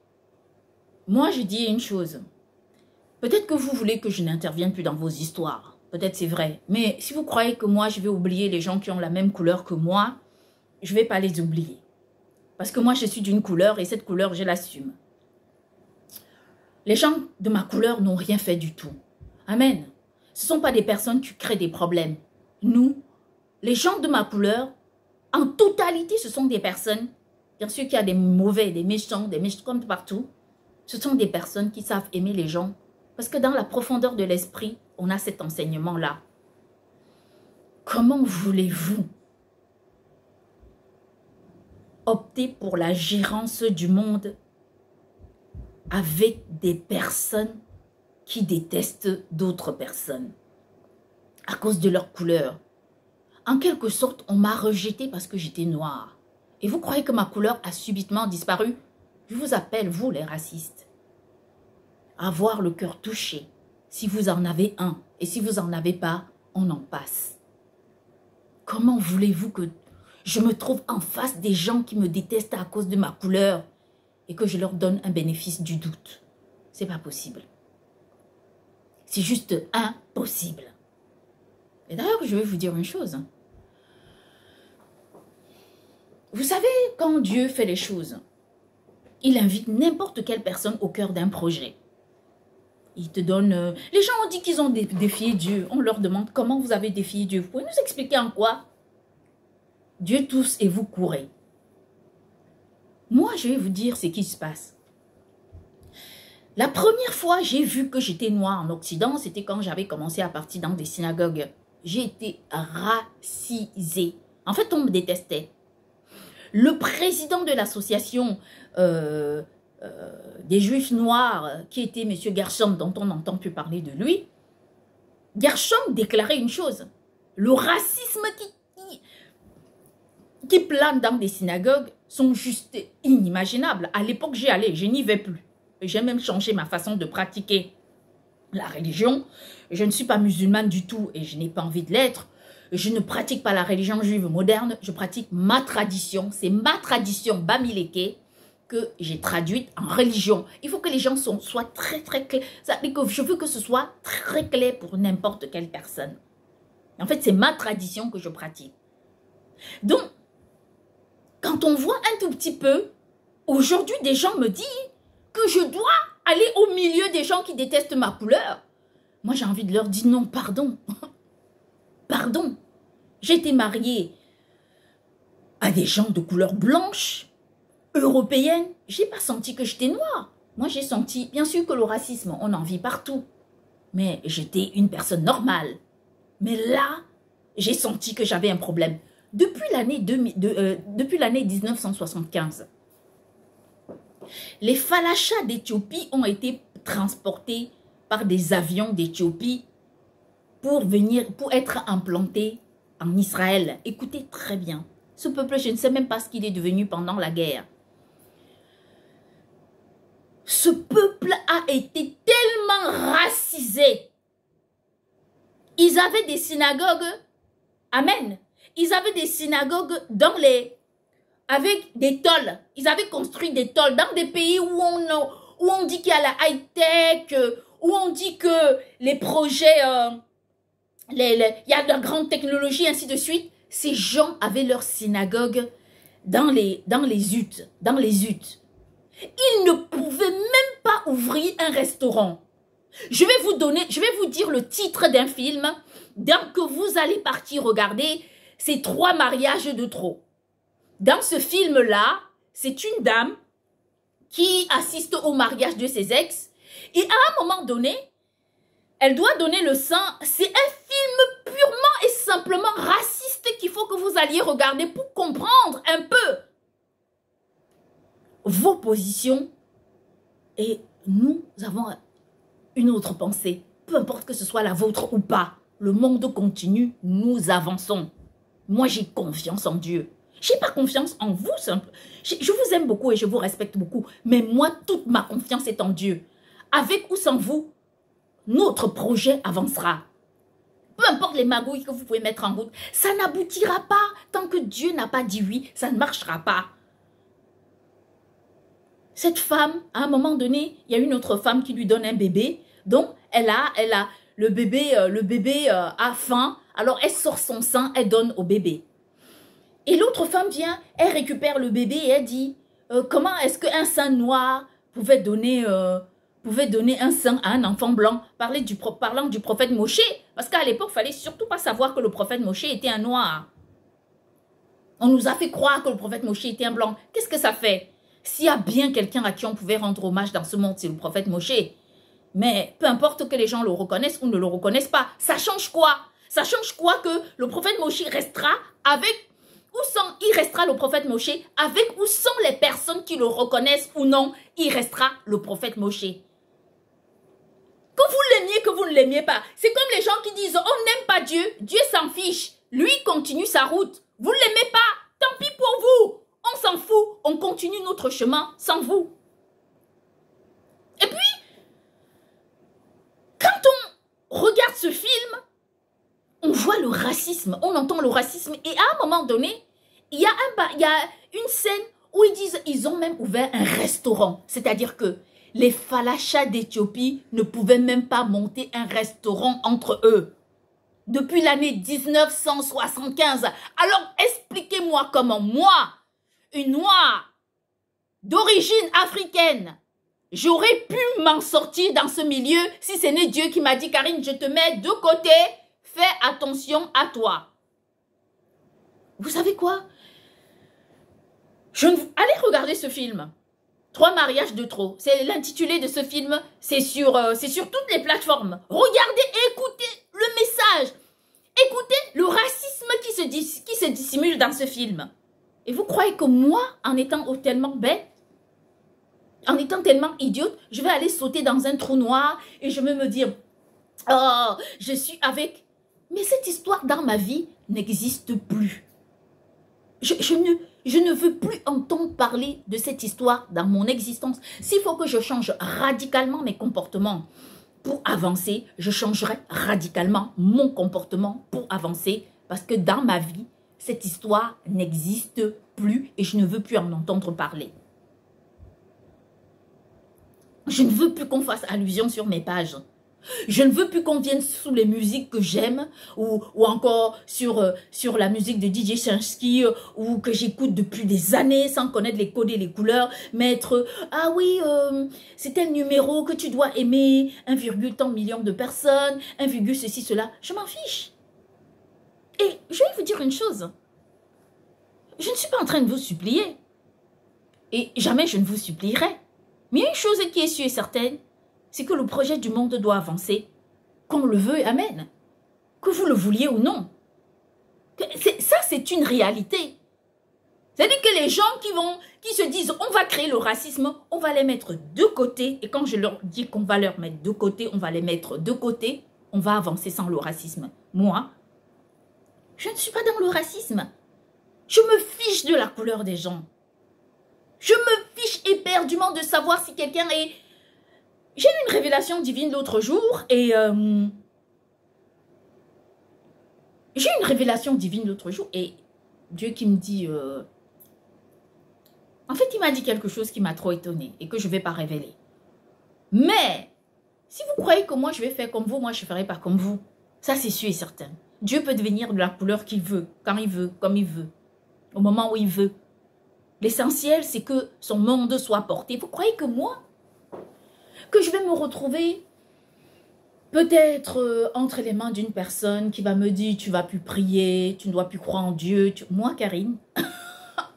A: Moi je dis une chose. Peut-être que vous voulez que je n'intervienne plus dans vos histoires. Peut-être c'est vrai. Mais si vous croyez que moi je vais oublier les gens qui ont la même couleur que moi, je ne vais pas les oublier. Parce que moi je suis d'une couleur et cette couleur je l'assume. Les gens de ma couleur n'ont rien fait du tout. Amen. Ce ne sont pas des personnes qui créent des problèmes. Nous, les gens de ma couleur, en totalité, ce sont des personnes, bien sûr qu'il y a des mauvais, des méchants comme partout. Ce sont des personnes qui savent aimer les gens. Parce que dans la profondeur de l'esprit, on a cet enseignement-là. Comment voulez-vous opter pour la gérance du monde avec des personnes qui détestent d'autres personnes à cause de leur couleur? En quelque sorte, on m'a rejeté parce que j'étais noire. Et vous croyez que ma couleur a subitement disparu? Je vous appelle, vous les racistes, à avoir le cœur touché. Si vous en avez un, et si vous n'en avez pas, on en passe. Comment voulez-vous que je me trouve en face des gens qui me détestent à cause de ma couleur et que je leur donne un bénéfice du doute? C'est pas possible. C'est juste impossible. Et d'ailleurs, je vais vous dire une chose. Vous savez, quand Dieu fait les choses, il invite n'importe quelle personne au cœur d'un projet. Il te donne... Les gens ont dit qu'ils ont défié Dieu. On leur demande comment vous avez défié Dieu. Vous pouvez nous expliquer en quoi? Dieu tous et vous courez. Moi, je vais vous dire ce qui se passe. La première fois, j'ai vu que j'étais noire en Occident, c'était quand j'avais commencé à partir dans des synagogues. J'ai été racisée. En fait, on me détestait. Le président de l'association des Juifs noirs, qui était M. Gershom, dont on n'entend plus parler de lui, Gershom déclarait une chose. Le racisme qui plane dans des synagogues sont juste inimaginables. À l'époque, j'y allais, je n'y vais plus. J'ai même changé ma façon de pratiquer la religion. Je ne suis pas musulmane du tout et je n'ai pas envie de l'être. Je ne pratique pas la religion juive moderne. Je pratique ma tradition. C'est ma tradition Bamileke que j'ai traduite en religion. Il faut que les gens soient très très clairs. Je veux que ce soit très clair pour n'importe quelle personne. En fait, c'est ma tradition que je pratique. Donc, quand on voit un tout petit peu, aujourd'hui, des gens me disent que je dois aller au milieu des gens qui détestent ma couleur. Moi, j'ai envie de leur dire non, pardon. Pardon. J'ai été mariée à des gens de couleur blanche, européenne. Je n'ai pas senti que j'étais noire. Moi, j'ai senti, bien sûr que le racisme, on en vit partout. Mais j'étais une personne normale. Mais là, j'ai senti que j'avais un problème. depuis l'année 1975, les falachas d'Éthiopie ont été transportés par des avions d'Éthiopie pour être implantés en Israël. Écoutez très bien, ce peuple, je ne sais même pas ce qu'il est devenu pendant la guerre. Ce peuple a été tellement racisé. Ils avaient des synagogues, amen, ils avaient des synagogues avec des tôles. Ils avaient construit des tôles dans des pays où on dit qu'il y a la high-tech, où on dit que les projets, il y a de la grande technologie, ainsi de suite. Ces gens avaient leur synagogue dans les huttes, Ils ne pouvaient même pas ouvrir un restaurant. Je vais vous dire le titre d'un film que vous allez partir regarder. C'est 3 mariages de trop. Dans ce film-là, c'est une dame qui assiste au mariage de ses ex. Et à un moment donné, elle doit donner le sang. C'est un film purement et simplement raciste qu'il faut que vous alliez regarder pour comprendre un peu vos positions. Et nous avons une autre pensée. Peu importe que ce soit la vôtre ou pas. Le monde continue, nous avançons. Moi, j'ai confiance en Dieu. Je n'ai pas confiance en vous. Je vous aime beaucoup et je vous respecte beaucoup. Mais moi, toute ma confiance est en Dieu. Avec ou sans vous, notre projet avancera. Peu importe les magouilles que vous pouvez mettre en route, ça n'aboutira pas. Tant que Dieu n'a pas dit oui, ça ne marchera pas. Cette femme, à un moment donné, il y a une autre femme qui lui donne un bébé. Donc, le bébé a faim. Alors, elle sort son sein, elle donne au bébé. Et l'autre femme vient, elle récupère le bébé et elle dit, comment est-ce qu'un sein noir pouvait donner un sein à un enfant blanc, parlant du prophète Moshe. Parce qu'à l'époque, il ne fallait surtout pas savoir que le prophète Moshe était un noir. On nous a fait croire que le prophète Moshe était un blanc. Qu'est-ce que ça fait? S'il y a bien quelqu'un à qui on pouvait rendre hommage dans ce monde, c'est le prophète Moshe. Mais peu importe que les gens le reconnaissent ou ne le reconnaissent pas, ça change quoi? Ça change quoi que le prophète Moshe restera avec ou sans, il restera le prophète Moshe, avec ou sans les personnes qui le reconnaissent ou non, il restera le prophète Moshe. Que vous l'aimiez, que vous ne l'aimiez pas. C'est comme les gens qui disent, on n'aime pas Dieu, Dieu s'en fiche. Lui continue sa route. Vous ne l'aimez pas, tant pis pour vous. On s'en fout, on continue notre chemin sans vous. Et puis, quand on regarde ce film, on voit le racisme, on entend le racisme. Et à un moment donné, il y a une scène où ils disent, ils ont même ouvert un restaurant. C'est-à-dire que les falachas d'Éthiopie ne pouvaient même pas monter un restaurant entre eux. Depuis l'année 1975. Alors, expliquez-moi comment moi, une noire d'origine africaine, j'aurais pu m'en sortir dans ce milieu si ce n'est Dieu qui m'a dit, Karine, je te mets de côté, fais attention à toi. Vous savez quoi? Allez regarder ce film. 3 mariages de trop. C'est l'intitulé de ce film. C'est sur toutes les plateformes. Regardez, écoutez le message. Écoutez le racisme qui se dissimule dans ce film. Et vous croyez que moi, en étant tellement bête, en étant tellement idiote, je vais aller sauter dans un trou noir et je vais me dire, oh, je suis avec... Mais cette histoire dans ma vie n'existe plus. Je ne veux plus entendre parler de cette histoire dans mon existence. S'il faut que je change radicalement mes comportements pour avancer, je changerai radicalement mon comportement pour avancer parce que dans ma vie, cette histoire n'existe plus et je ne veux plus en entendre parler. Je ne veux plus qu'on fasse allusion sur mes pages. Je ne veux plus qu'on vienne sous les musiques que j'aime ou encore sur la musique de DJ Shinsky ou que j'écoute depuis des années sans connaître les codes et les couleurs. Mettre, ah oui, c'est un numéro que tu dois aimer, 1,tant million de personnes, 1, ceci, cela. Je m'en fiche. Et je vais vous dire une chose. Je ne suis pas en train de vous supplier. Et jamais je ne vous supplierai. Mais il y a une chose qui est sûre et certaine, c'est que le projet du monde doit avancer, qu'on le veut, amen. Que vous le vouliez ou non. Ça, c'est une réalité. C'est-à-dire que les gens qui se disent on va créer le racisme, on va les mettre de côté. Et quand je leur dis qu'on va leur mettre de côté, on va les mettre de côté, on va avancer sans le racisme. Moi, je ne suis pas dans le racisme. Je me fiche de la couleur des gens. Je me fiche éperdument de savoir si quelqu'un est... J'ai eu une révélation divine l'autre jour et... J'ai eu une révélation divine l'autre jour et Dieu qui me dit... En fait, il m'a dit quelque chose qui m'a trop étonnée et que je ne vais pas révéler. Mais, si vous croyez que moi, je vais faire comme vous, moi, je ne ferai pas comme vous. Ça, c'est sûr et certain. Dieu peut devenir de la couleur qu'il veut, quand il veut, comme il veut, au moment où il veut. L'essentiel, c'est que son monde soit porté. Vous croyez que moi, que je vais me retrouver peut-être entre les mains d'une personne qui va me dire, tu ne vas plus prier, tu ne dois plus croire en Dieu. Moi, Karine...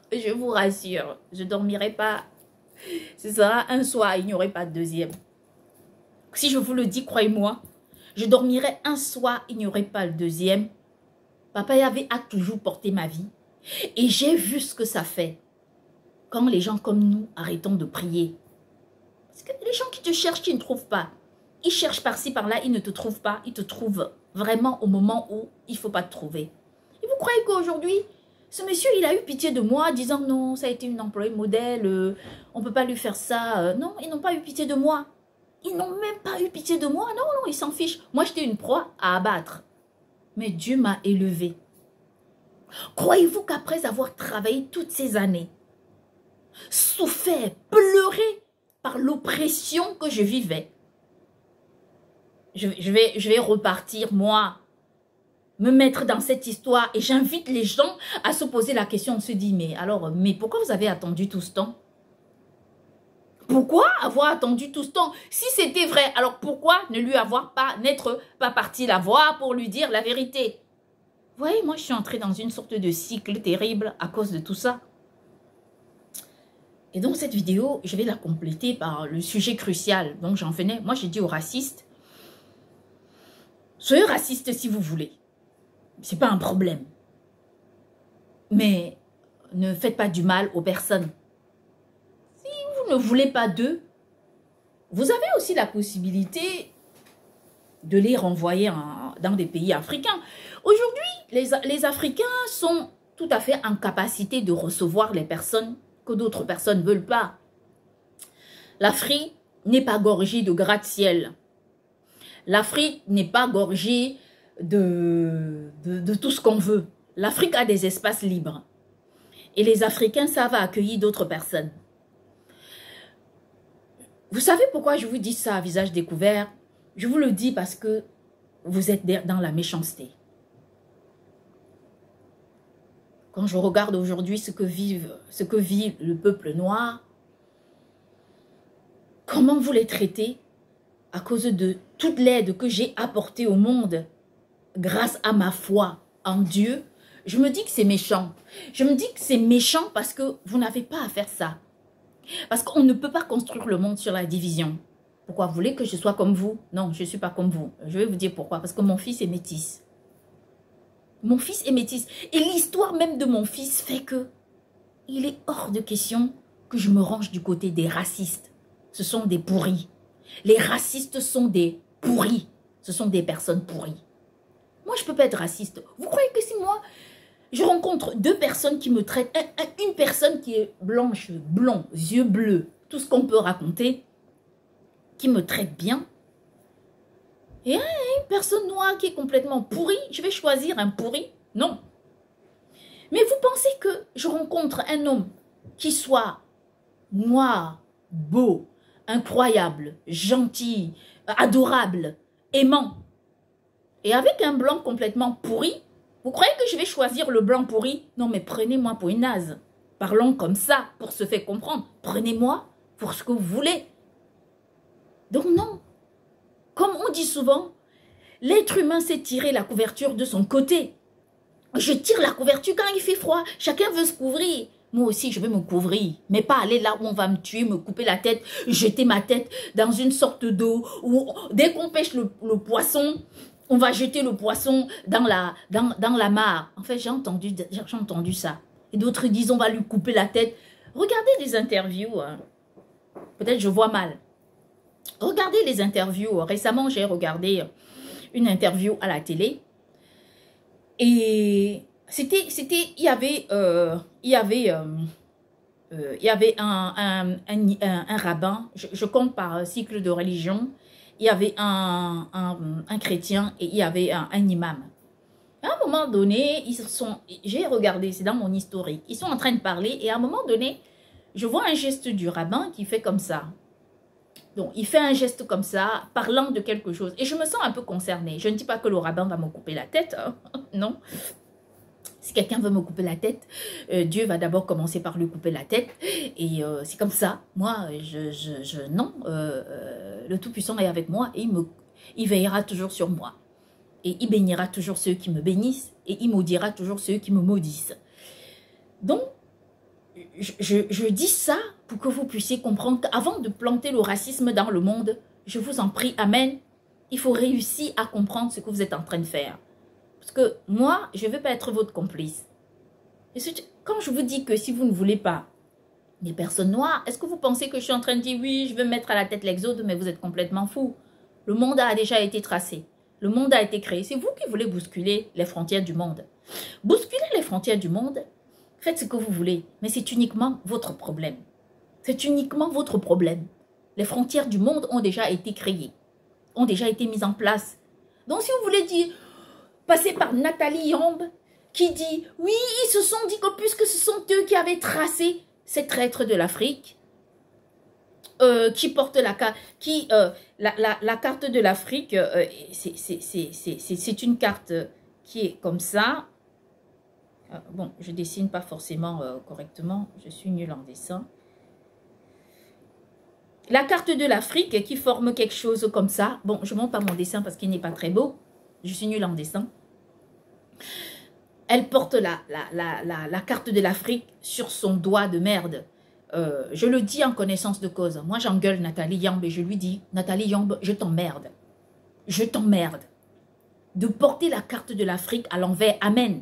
A: Je vous rassure, je ne dormirai pas. Ce sera un soir, il n'y aurait pas de deuxième. Si je vous le dis, croyez-moi, je dormirai un soir, il n'y aurait pas le deuxième. Papa Yahvé a toujours porté ma vie. Et j'ai vu ce que ça fait. Quand les gens comme nous arrêtons de prier. Parce que les gens qui te cherchent, qui ne trouvent pas. Ils cherchent par-ci, par-là, ils ne te trouvent pas. Ils te trouvent vraiment au moment où il ne faut pas te trouver. Et vous croyez qu'aujourd'hui... Ce monsieur, il a eu pitié de moi, disant non, ça a été une employée modèle, on ne peut pas lui faire ça. Non, ils n'ont pas eu pitié de moi. Ils n'ont même pas eu pitié de moi. Non, non, ils s'en fichent. Moi, j'étais une proie à abattre. Mais Dieu m'a élevée. Croyez-vous qu'après avoir travaillé toutes ces années, souffert, pleuré par l'oppression que je vivais, je vais repartir, moi, me mettre dans cette histoire et j'invite les gens à se poser la question, on se dit, mais pourquoi vous avez attendu tout ce temps? Pourquoi avoir attendu tout ce temps? Si c'était vrai, alors pourquoi ne lui avoir n'être pas parti la voir pour lui dire la vérité? Vous voyez, moi je suis entrée dans une sorte de cycle terrible à cause de tout ça. Et donc cette vidéo, je vais la compléter par le sujet crucial. Donc j'en venais, moi j'ai dit aux racistes, soyez racistes si vous voulez. C'est pas un problème. Mais ne faites pas du mal aux personnes. Si vous ne voulez pas d'eux, vous avez aussi la possibilité de les renvoyer dans des pays africains. Aujourd'hui, les Africains sont tout à fait en capacité de recevoir les personnes que d'autres personnes ne veulent pas. L'Afrique n'est pas gorgée de gratte-ciel. L'Afrique n'est pas gorgée de tout ce qu'on veut. L'Afrique a des espaces libres. Et les Africains savent accueillir d'autres personnes. Vous savez pourquoi je vous dis ça à visage découvert? Je vous le dis parce que vous êtes dans la méchanceté. Quand je regarde aujourd'hui ce que vit le peuple noir, comment vous les traitez à cause de toute l'aide que j'ai apportée au monde grâce à ma foi en Dieu, je me dis que c'est méchant. Je me dis que c'est méchant parce que vous n'avez pas à faire ça. Parce qu'on ne peut pas construire le monde sur la division. Pourquoi vous voulez que je sois comme vous? Non, je ne suis pas comme vous. Je vais vous dire pourquoi. Parce que mon fils est métis. Mon fils est métis. Et l'histoire même de mon fils fait que il est hors de question que je me range du côté des racistes. Ce sont des pourris. Les racistes sont des pourris. Ce sont des personnes pourries. Moi, je ne peux pas être raciste. Vous croyez que si moi, je rencontre deux personnes qui me traitent, une personne qui est blanche, blond, yeux bleus, tout ce qu'on peut raconter, qui me traite bien, et une personne noire qui est complètement pourrie, je vais choisir un pourri? Non. Mais vous pensez que je rencontre un homme qui soit noir, beau, incroyable, gentil, adorable, aimant, et avec un blanc complètement pourri, vous croyez que je vais choisir le blanc pourri? Non, mais prenez-moi pour une naze. Parlons comme ça, pour se faire comprendre. Prenez-moi pour ce que vous voulez. Donc non. Comme on dit souvent, l'être humain sait tirer la couverture de son côté. Je tire la couverture quand il fait froid. Chacun veut se couvrir. Moi aussi, je vais me couvrir. Mais pas aller là où on va me tuer, me couper la tête, jeter ma tête dans une sorte d'eau où dès qu'on pêche le poisson, On va jeter le poisson dans la mare. En fait, j'ai entendu ça. Et d'autres disent, on va lui couper la tête. Regardez les interviews. Hein. Peut-être je vois mal. Regardez les interviews. Récemment, j'ai regardé une interview à la télé. Et il y avait un rabbin, je compte par cycle de religion, il y avait un chrétien et il y avait un imam. À un moment donné, j'ai regardé, c'est dans mon historique, ils sont en train de parler et à un moment donné, je vois un geste du rabbin qui fait comme ça. Donc, il fait un geste comme ça, parlant de quelque chose. Et je me sens un peu concernée. Je ne dis pas que le rabbin va me couper la tête, hein. Non. Si quelqu'un veut me couper la tête, Dieu va d'abord commencer par lui couper la tête. Et c'est comme ça. Moi, non. Le Tout-Puissant est avec moi et il veillera toujours sur moi. Et il bénira toujours ceux qui me bénissent et il maudira toujours ceux qui me maudissent. Donc, je dis ça pour que vous puissiez comprendre qu'avant de planter le racisme dans le monde, je vous en prie, amen, il faut réussir à comprendre ce que vous êtes en train de faire. Parce que moi, je ne veux pas être votre complice. Et quand je vous dis que si vous ne voulez pas des personnes noires, est-ce que vous pensez que je suis en train de dire oui, je veux mettre à la tête l'exode, mais vous êtes complètement fou. Le monde a déjà été tracé. Le monde a été créé. C'est vous qui voulez bousculer les frontières du monde. Bousculer les frontières du monde, faites ce que vous voulez, mais c'est uniquement votre problème. C'est uniquement votre problème. Les frontières du monde ont déjà été créées, ont déjà été mises en place. Donc si vous voulez dire, passer par Nathalie Yamb, qui dit, oui, ils se sont dit que puisque ce sont eux qui avaient tracé ces traîtres de l'Afrique, qui portent la carte de l'Afrique, c'est une carte qui est comme ça. Bon, je dessine pas forcément correctement, je suis nulle en dessin. La carte de l'Afrique qui forme quelque chose comme ça. Bon, je ne montre pas mon dessin parce qu'il n'est pas très beau. Je suis nulle en dessin. Elle porte la carte de l'Afrique sur son doigt de merde. Je le dis en connaissance de cause. Moi, j'engueule Nathalie Yamb et je lui dis, Nathalie Yamb, je t'emmerde. Je t'emmerde. De porter la carte de l'Afrique à l'envers. Amen.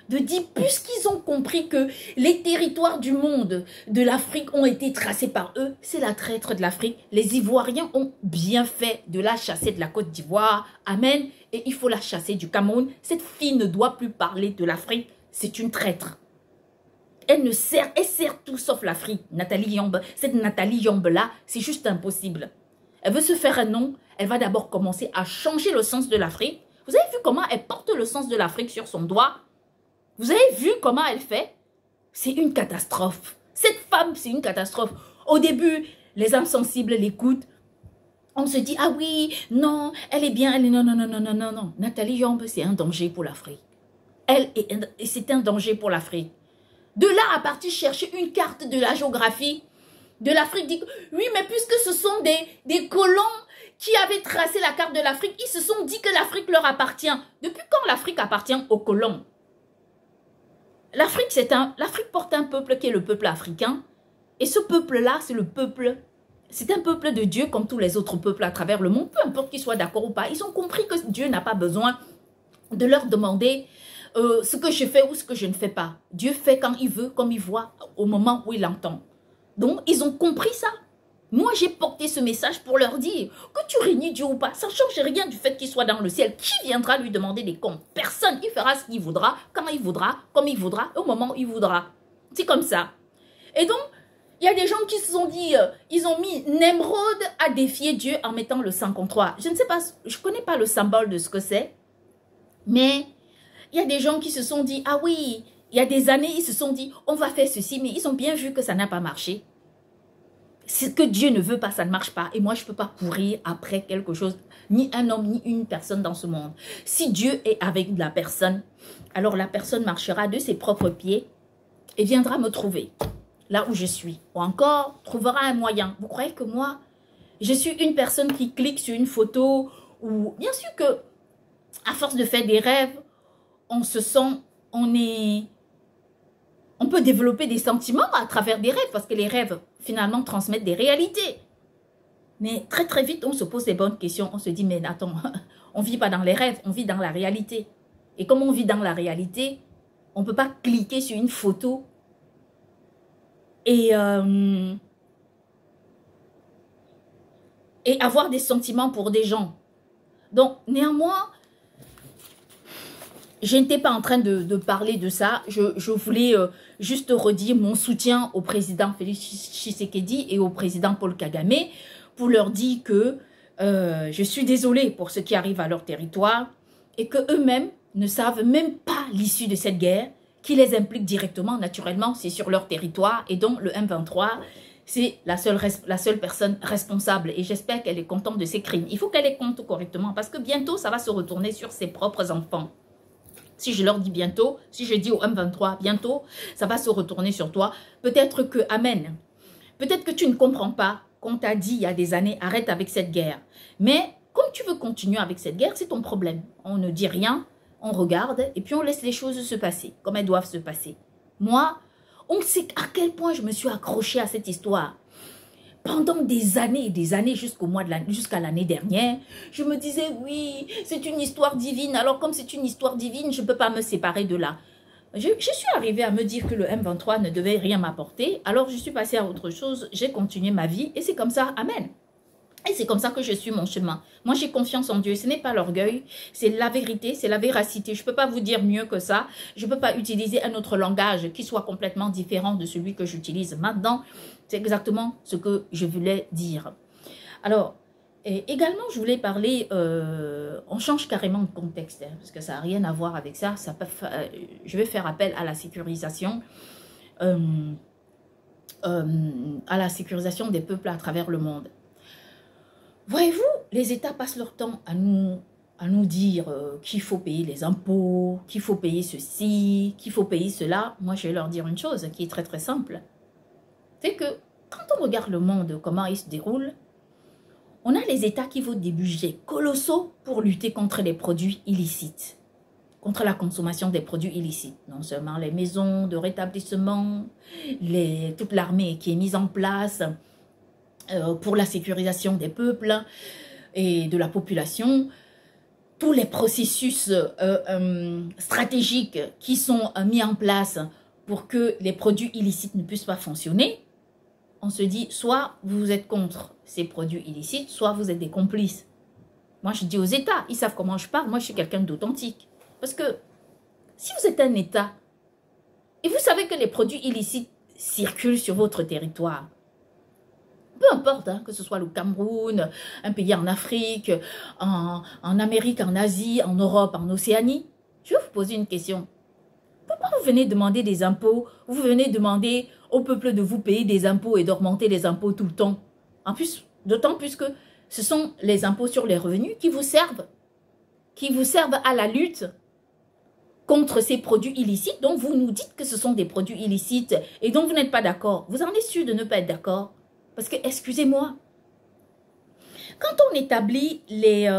A: De dire, puisqu'ils ont compris que les territoires du monde de l'Afrique ont été tracés par eux, c'est la traître de l'Afrique. Les Ivoiriens ont bien fait de la chasser de la Côte d'Ivoire. Amen. Et il faut la chasser du Cameroun. Cette fille ne doit plus parler de l'Afrique. C'est une traître. Elle sert tout sauf l'Afrique. Nathalie Yamb, cette Nathalie Yamb-là, c'est juste impossible. Elle veut se faire un nom. Elle va d'abord commencer à changer le sens de l'Afrique. Vous avez vu comment elle porte le sens de l'Afrique sur son doigt? Vous avez vu comment elle fait? C'est une catastrophe. Cette femme, c'est une catastrophe. Au début, les âmes sensibles l'écoutent. On se dit, ah oui, non, elle est bien, elle est non, non, non, non, non, non, non. Nathalie Yamb, c'est un danger pour l'Afrique. C'est un danger pour l'Afrique. De là à partir chercher une carte de la géographie de l'Afrique, dit, oui, mais puisque ce sont des colons qui avaient tracé la carte de l'Afrique, ils se sont dit que l'Afrique leur appartient. Depuis quand l'Afrique appartient aux colons? L'Afrique porte un peuple qui est le peuple africain. Et ce peuple-là, c'est un peuple de Dieu comme tous les autres peuples à travers le monde. Peu importe qu'ils soient d'accord ou pas. Ils ont compris que Dieu n'a pas besoin de leur demander ce que je fais ou ce que je ne fais pas. Dieu fait quand il veut, comme il voit, au moment où il entend. Donc, ils ont compris ça. Moi, j'ai porté ce message pour leur dire que tu régnes Dieu ou pas, ça ne change rien du fait qu'il soit dans le ciel. Qui viendra lui demander des comptes? Personne. Il fera ce qu'il voudra, quand il voudra, comme il voudra, au moment où il voudra. C'est comme ça. Et donc, il y a des gens qui se sont dit, ils ont mis Nemrod à défier Dieu en mettant le 53. Je ne sais pas, je ne connais pas le symbole de ce que c'est, mais il y a des gens qui se sont dit, ah oui, il y a des années, ils se sont dit, on va faire ceci, mais ils ont bien vu que ça n'a pas marché. Ce que Dieu ne veut pas, ça ne marche pas. Et moi, je ne peux pas courir après quelque chose, ni un homme, ni une personne dans ce monde. Si Dieu est avec la personne, alors la personne marchera de ses propres pieds et viendra me trouver là où je suis. Ou encore, trouvera un moyen. Vous croyez que moi, je suis une personne qui clique sur une photo ou bien sûr que, à force de faire des rêves, on se sent, on peut développer des sentiments à travers des rêves parce que les rêves, finalement, transmettent des réalités. Mais très, très vite, on se pose des bonnes questions. On se dit, mais attends, On ne vit pas dans les rêves, on vit dans la réalité. Et comme on vit dans la réalité, on ne peut pas cliquer sur une photo et avoir des sentiments pour des gens. Donc, néanmoins, je n'étais pas en train de parler de ça. Je voulais juste redire mon soutien au président Félix Tshisekedi et au président Paul Kagame pour leur dire que je suis désolée pour ce qui arrive à leur territoire et qu'eux-mêmes ne savent même pas l'issue de cette guerre qui les implique directement, naturellement, c'est sur leur territoire et donc le M23, c'est la seule personne responsable et j'espère qu'elle est contente de ses crimes. Il faut qu'elle les compte correctement parce que bientôt, ça va se retourner sur ses propres enfants. Si je leur dis bientôt, si je dis au M23 bientôt, ça va se retourner sur toi. Peut-être que, amen, peut-être que tu ne comprends pas qu'on t'a dit il y a des années, arrête avec cette guerre. Mais comme tu veux continuer avec cette guerre, c'est ton problème. On ne dit rien, on regarde et puis on laisse les choses se passer comme elles doivent se passer. Moi, on sait à quel point je me suis accrochée à cette histoire. Pendant des années et des années, jusqu'à l'année dernière, je me disais, oui, c'est une histoire divine. Alors, comme c'est une histoire divine, je ne peux pas me séparer de là. Je suis arrivée à me dire que le M23 ne devait rien m'apporter. Alors, je suis passée à autre chose. J'ai continué ma vie et c'est comme ça. Amen. Et c'est comme ça que je suis mon chemin. Moi, j'ai confiance en Dieu. Ce n'est pas l'orgueil, c'est la vérité, c'est la véracité. Je ne peux pas vous dire mieux que ça. Je ne peux pas utiliser un autre langage qui soit complètement différent de celui que j'utilise maintenant. C'est exactement ce que je voulais dire. Alors, également, je voulais parler, on change carrément de contexte, hein, parce que ça n'a rien à voir avec ça. Je vais faire appel à la sécurisation. À la sécurisation des peuples à travers le monde. Voyez-vous, les États passent leur temps à nous dire qu'il faut payer les impôts, qu'il faut payer ceci, qu'il faut payer cela. Moi, je vais leur dire une chose qui est très très simple. C'est que quand on regarde le monde, comment il se déroule, on a les États qui votent des budgets colossaux pour lutter contre les produits illicites, contre la consommation des produits illicites. Non seulement les maisons de rétablissement, toute l'armée qui est mise en place pour la sécurisation des peuples et de la population, tous les processus stratégiques qui sont mis en place pour que les produits illicites ne puissent pas fonctionner, on se dit soit vous êtes contre ces produits illicites, soit vous êtes des complices. Moi je dis aux États, ils savent comment je parle, moi je suis quelqu'un d'authentique. Parce que si vous êtes un État et vous savez que les produits illicites circulent sur votre territoire, peu importe, hein, que ce soit le Cameroun, un pays en Afrique, en Amérique, en Asie, en Europe, en Océanie. Je vais vous poser une question. Pourquoi vous venez demander des impôts? Vous venez demander au peuple de vous payer des impôts et d'augmenter les impôts tout le temps. En plus, d'autant plus que ce sont les impôts sur les revenus qui vous servent à la lutte contre ces produits illicites. Donc vous nous dites que ce sont des produits illicites et donc vous n'êtes pas d'accord. Vous en êtes sûr de ne pas être d'accord? Parce que, excusez-moi, quand on établit les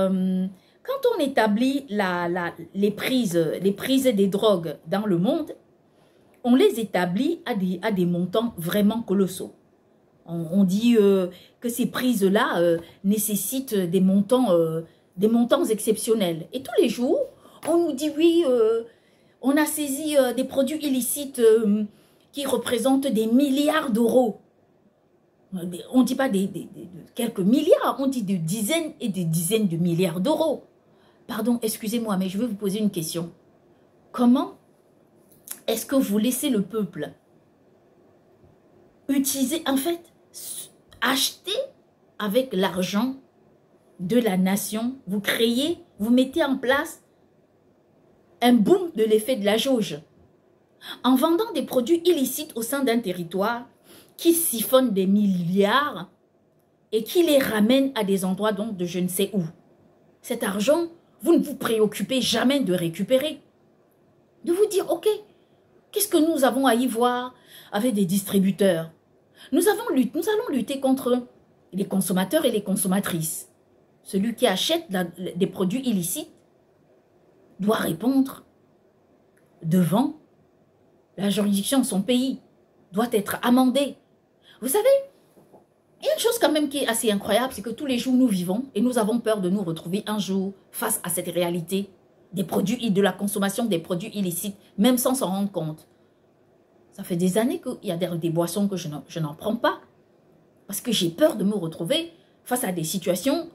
A: prises des drogues dans le monde, on les établit à des montants vraiment colossaux. On dit que ces prises-là nécessitent des montants exceptionnels. Et tous les jours, on nous dit oui, on a saisi des produits illicites qui représentent des milliards d'euros. On ne dit pas de quelques milliards, on dit de dizaines et des dizaines de milliards d'euros. Pardon, excusez-moi, mais je vais vous poser une question. Comment est-ce que vous laissez le peuple utiliser, en fait, acheter avec l'argent de la nation, vous mettez en place un boom de l'effet de la jauge en vendant des produits illicites au sein d'un territoire qui siphonnent des milliards et qui les ramènent à des endroits donc de je ne sais où. Cet argent, vous ne vous préoccupez jamais de récupérer. De vous dire, ok, qu'est-ce que nous avons à y voir avec des distributeurs? Nous allons lutter contre les consommateurs et les consommatrices. Celui qui achète des produits illicites doit répondre devant la juridiction de son pays, doit être amendé. Vous savez, Il y a une chose quand même qui est assez incroyable, c'est que tous les jours nous vivons et nous avons peur de nous retrouver un jour face à cette réalité des produits, de la consommation des produits illicites, même sans s'en rendre compte. Ça fait des années qu'il y a des boissons que je n'en prends pas parce que j'ai peur de me retrouver face à des situations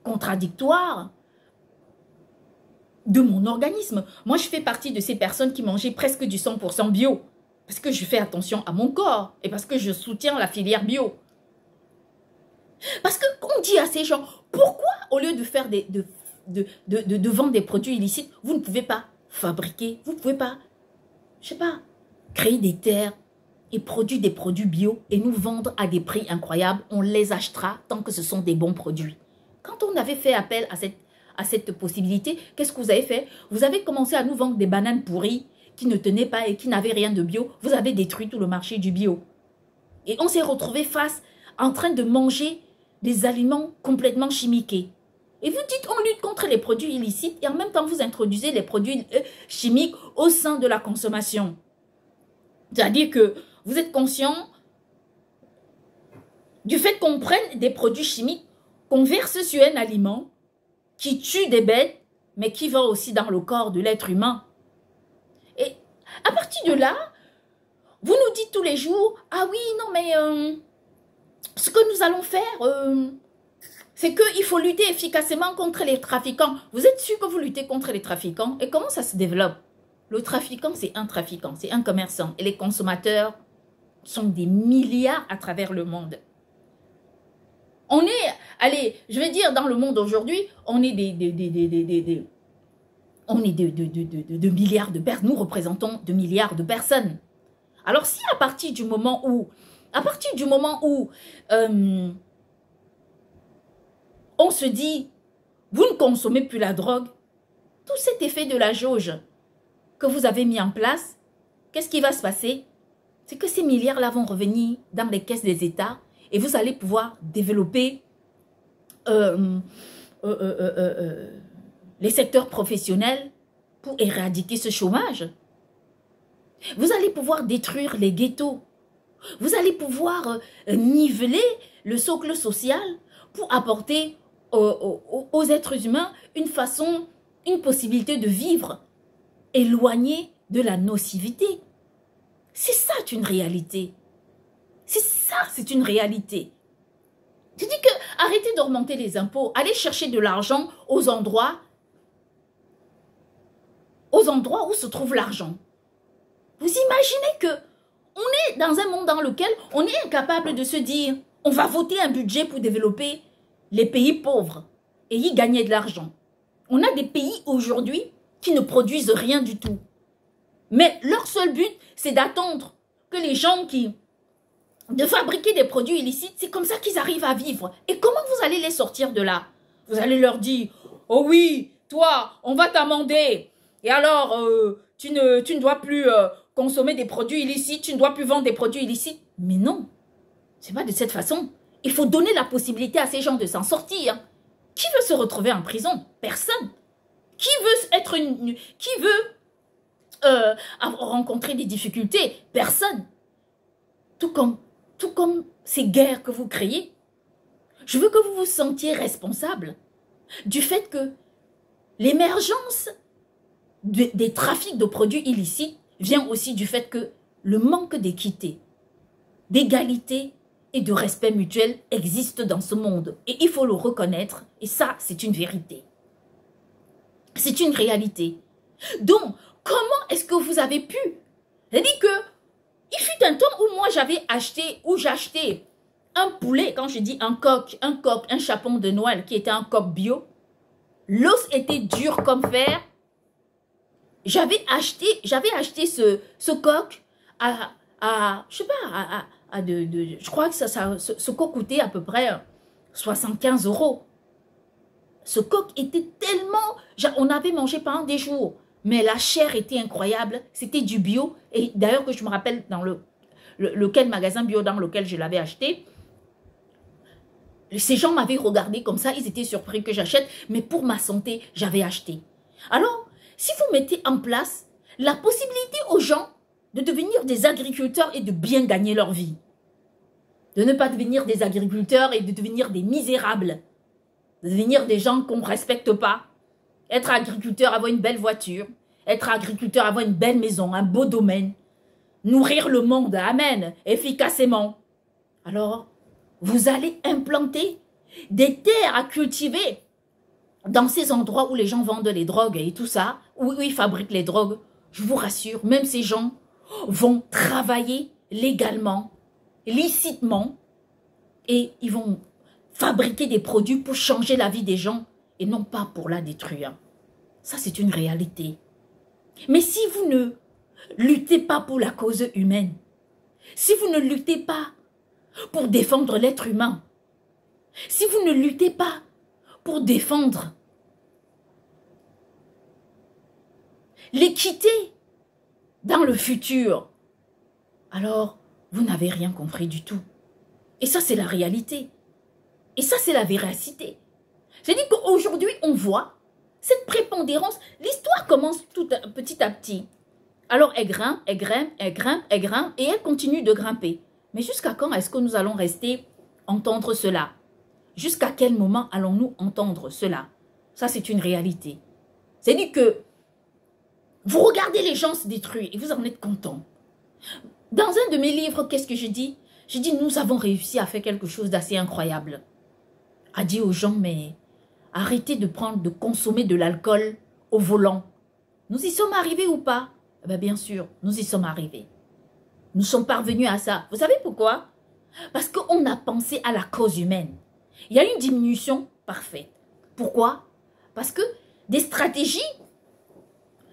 A: contradictoires de mon organisme. Moi, je fais partie de ces personnes qui mangeaient presque du 100% bio parce que je fais attention à mon corps et parce que je soutiens la filière bio. Parce qu'on dit à ces gens, pourquoi au lieu de faire de vendre des produits illicites, vous ne pouvez pas fabriquer, vous ne pouvez pas, je sais pas, créer des terres et produire des produits bio et nous vendre à des prix incroyables, on les achètera tant que ce sont des bons produits. Quand on avait fait appel à cette possibilité, qu'est-ce que vous avez fait? Vous avez commencé à nous vendre des bananes pourries qui ne tenaient pas et qui n'avaient rien de bio. Vous avez détruit tout le marché du bio. Et on s'est retrouvé face en train de manger des aliments complètement chimiqués. Et vous dites on lutte contre les produits illicites et en même temps vous introduisez les produits chimiques au sein de la consommation. C'est-à-dire que vous êtes conscient du fait qu'on prenne des produits chimiques, qu'on verse sur un aliment qui tue des bêtes, mais qui va aussi dans le corps de l'être humain. Et à partir de là, vous nous dites tous les jours, ah oui, non mais ce que nous allons faire, c'est qu'il faut lutter efficacement contre les trafiquants. Vous êtes sûr que vous luttez contre les trafiquants? Et comment ça se développe? Le trafiquant, c'est un commerçant. Et les consommateurs sont des milliards à travers le monde. On est, allez, je vais dire dans le monde aujourd'hui, on est de milliards de personnes. Nous représentons 2 milliards de personnes. Alors si à partir du moment où on se dit, vous ne consommez plus la drogue, tout cet effet de la jauge que vous avez mis en place, qu'est-ce qui va se passer? C'est que ces milliards-là vont revenir dans les caisses des États et vous allez pouvoir développer les secteurs professionnels pour éradiquer ce chômage. Vous allez pouvoir détruire les ghettos. Vous allez pouvoir niveler le socle social pour apporter aux êtres humains une possibilité de vivre éloignée de la nocivité. C'est ça une réalité. C'est une réalité. Je dis que arrêtez d'augmenter les impôts, allez chercher de l'argent aux endroits où se trouve l'argent. Vous imaginez que on est dans un monde dans lequel on est incapable de se dire on va voter un budget pour développer les pays pauvres et y gagner de l'argent. On a des pays aujourd'hui qui ne produisent rien du tout. Mais leur seul but, c'est d'attendre que les gens de fabriquer des produits illicites, c'est comme ça qu'ils arrivent à vivre. Et comment vous allez les sortir de là? Vous allez leur dire, oh oui, toi, on va t'amender. Et alors, tu ne dois plus consommer des produits illicites, tu ne dois plus vendre des produits illicites. Mais non, c'est pas de cette façon. Il faut donner la possibilité à ces gens de s'en sortir. Qui veut se retrouver en prison? Personne. Qui veut rencontrer des difficultés? Personne. Tout comme ces guerres que vous créez, je veux que vous vous sentiez responsable du fait que l'émergence des trafics de produits illicites vient aussi du fait que le manque d'équité, d'égalité et de respect mutuel existe dans ce monde. Et il faut le reconnaître, et ça, c'est une vérité. C'est une réalité. Donc, comment est-ce que vous avez pu? C'est-à-dire que il fut un temps où moi j'achetais un poulet, quand je dis un coq, un chapon de Noël qui était un coq bio. L'os était dur comme fer. J'avais acheté ce coq je sais pas, je crois que ce coq coûtait à peu près 75 €. Ce coq était tellement, on avait mangé pendant des jours. Mais la chair était incroyable, c'était du bio. Et d'ailleurs que je me rappelle dans lequel magasin bio dans lequel je l'avais acheté, ces gens m'avaient regardé comme ça, ils étaient surpris que j'achète, mais pour ma santé, j'avais acheté. Alors, si vous mettez en place la possibilité aux gens de devenir des agriculteurs et de bien gagner leur vie, de ne pas devenir des agriculteurs et de devenir des misérables, de devenir des gens qu'on ne respecte pas. Être agriculteur, avoir une belle voiture, être agriculteur, avoir une belle maison, un beau domaine, nourrir le monde, amen, efficacement. Alors, vous allez implanter des terres à cultiver dans ces endroits où les gens vendent les drogues et tout ça, où ils fabriquent les drogues. Je vous rassure, même ces gens vont travailler légalement, licitement, et ils vont fabriquer des produits pour changer la vie des gens et non pas pour la détruire. Ça, c'est une réalité. Mais si vous ne luttez pas pour la cause humaine, si vous ne luttez pas pour défendre l'être humain, si vous ne luttez pas pour défendre l'équité dans le futur, alors vous n'avez rien compris du tout. Et ça, c'est la réalité. Et ça, c'est la véracité. J'ai dit qu'aujourd'hui, on voit cette prépondérance. L'histoire commence tout petit à petit. Alors, elle grimpe, elle grimpe, elle grimpe, elle grimpe, et elle continue de grimper. Mais jusqu'à quand est-ce que nous allons rester entendre cela? Jusqu'à quel moment allons-nous entendre cela? Ça, c'est une réalité. C'est-à-dire que vous regardez les gens se détruire et vous en êtes content. Dans un de mes livres, qu'est-ce que je dis? Je dis, nous avons réussi à faire quelque chose d'assez incroyable. À dire aux gens, mais arrêtez de consommer de l'alcool au volant. Nous y sommes arrivés ou pas? Eh bien, bien sûr, nous y sommes arrivés. Nous sommes parvenus à ça. Vous savez pourquoi? Parce qu'on a pensé à la cause humaine. Il y a une diminution parfaite. Pourquoi? Parce que des stratégies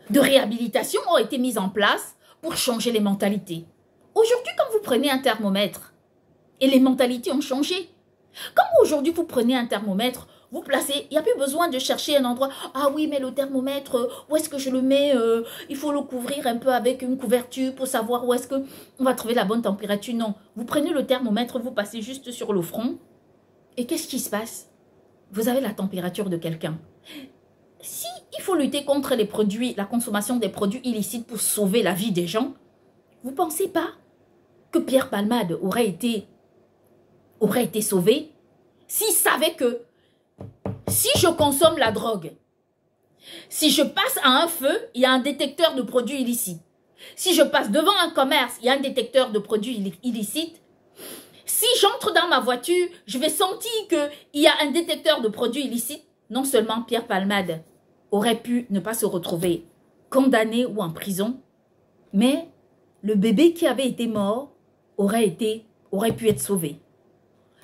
A: de réhabilitation ont été mises en place pour changer les mentalités. Aujourd'hui, quand vous prenez un thermomètre, et les mentalités ont changé. Comme aujourd'hui, vous prenez un thermomètre, vous placez, il n'y a plus besoin de chercher un endroit. Ah oui, mais le thermomètre, où est-ce que je le mets? Il faut le couvrir un peu avec une couverture pour savoir où est-ce qu'on va trouver la bonne température. Non, vous prenez le thermomètre, vous passez juste sur le front. Et qu'est-ce qui se passe? Vous avez la température de quelqu'un. Si il faut lutter contre les produits, la consommation des produits illicites pour sauver la vie des gens, vous ne pensez pas que Pierre Palmade aurait été sauvé s'il savait que si je consomme la drogue, si je passe à un feu, il y a un détecteur de produits illicites. Si je passe devant un commerce, il y a un détecteur de produits illicites. Si j'entre dans ma voiture, je vais sentir qu'il y a un détecteur de produits illicites. Non seulement Pierre Palmade aurait pu ne pas se retrouver condamné ou en prison, mais le bébé qui avait été mort aurait pu être sauvé.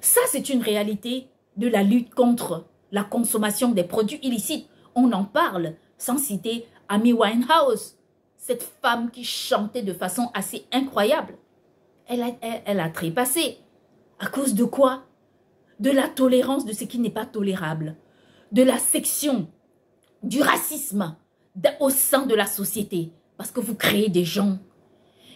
A: Ça, c'est une réalité de la lutte contre la consommation des produits illicites. On en parle sans citer Amy Winehouse, cette femme qui chantait de façon assez incroyable. Elle a trépassé. À cause de quoi? De la tolérance de ce qui n'est pas tolérable, de la section, du racisme au sein de la société. Parce que vous créez des gens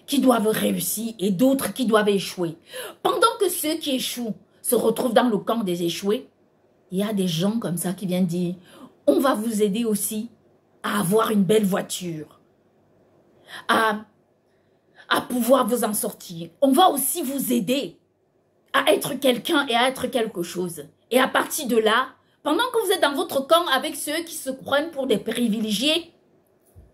A: qui doivent réussir et d'autres qui doivent échouer. Pendant que ceux qui échouent se retrouvent dans le camp des échoués, il y a des gens comme ça qui viennent dire, on va vous aider aussi à avoir une belle voiture, à pouvoir vous en sortir. On va aussi vous aider à être quelqu'un et à être quelque chose. Et à partir de là, pendant que vous êtes dans votre camp avec ceux qui se prennent pour des privilégiés,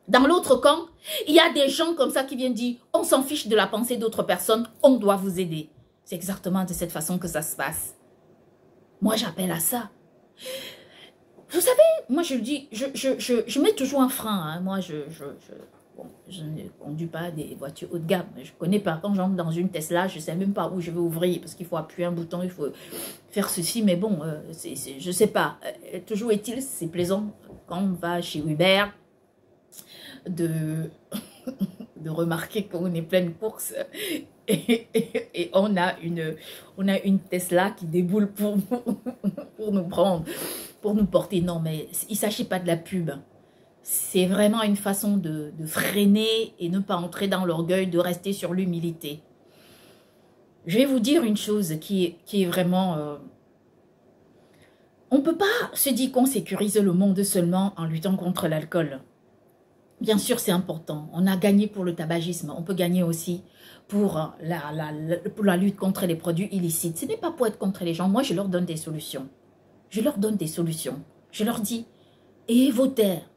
A: dans l'autre camp, il y a des gens comme ça qui viennent dire, on s'en fiche de la pensée d'autres personnes, on doit vous aider. C'est exactement de cette façon que ça se passe. Moi, j'appelle à ça. Vous savez, moi, je dis, je mets toujours un frein. Hein. Moi, je ne conduis pas des voitures haut de gamme. Je ne connais pas. Quand j'entre dans une Tesla, je ne sais même pas où je vais ouvrir parce qu'il faut appuyer un bouton, il faut faire ceci. Mais bon, je ne sais pas. Toujours est-il, c'est plaisant quand on va chez Uber de remarquer qu'on est pleine course et on a une Tesla qui déboule pour nous prendre, pour nous porter. Non, mais il ne s'agit pas de la pub. C'est vraiment une façon de freiner et ne pas entrer dans l'orgueil, de rester sur l'humilité. Je vais vous dire une chose qui est vraiment... on ne peut pas se dire qu'on sécurise le monde seulement en luttant contre l'alcool. Bien sûr, c'est important. On a gagné pour le tabagisme. On peut gagner aussi pour pour la lutte contre les produits illicites. Ce n'est pas pour être contre les gens. Moi, je leur donne des solutions. Je leur donne des solutions. Je leur dis, ayez vos terres,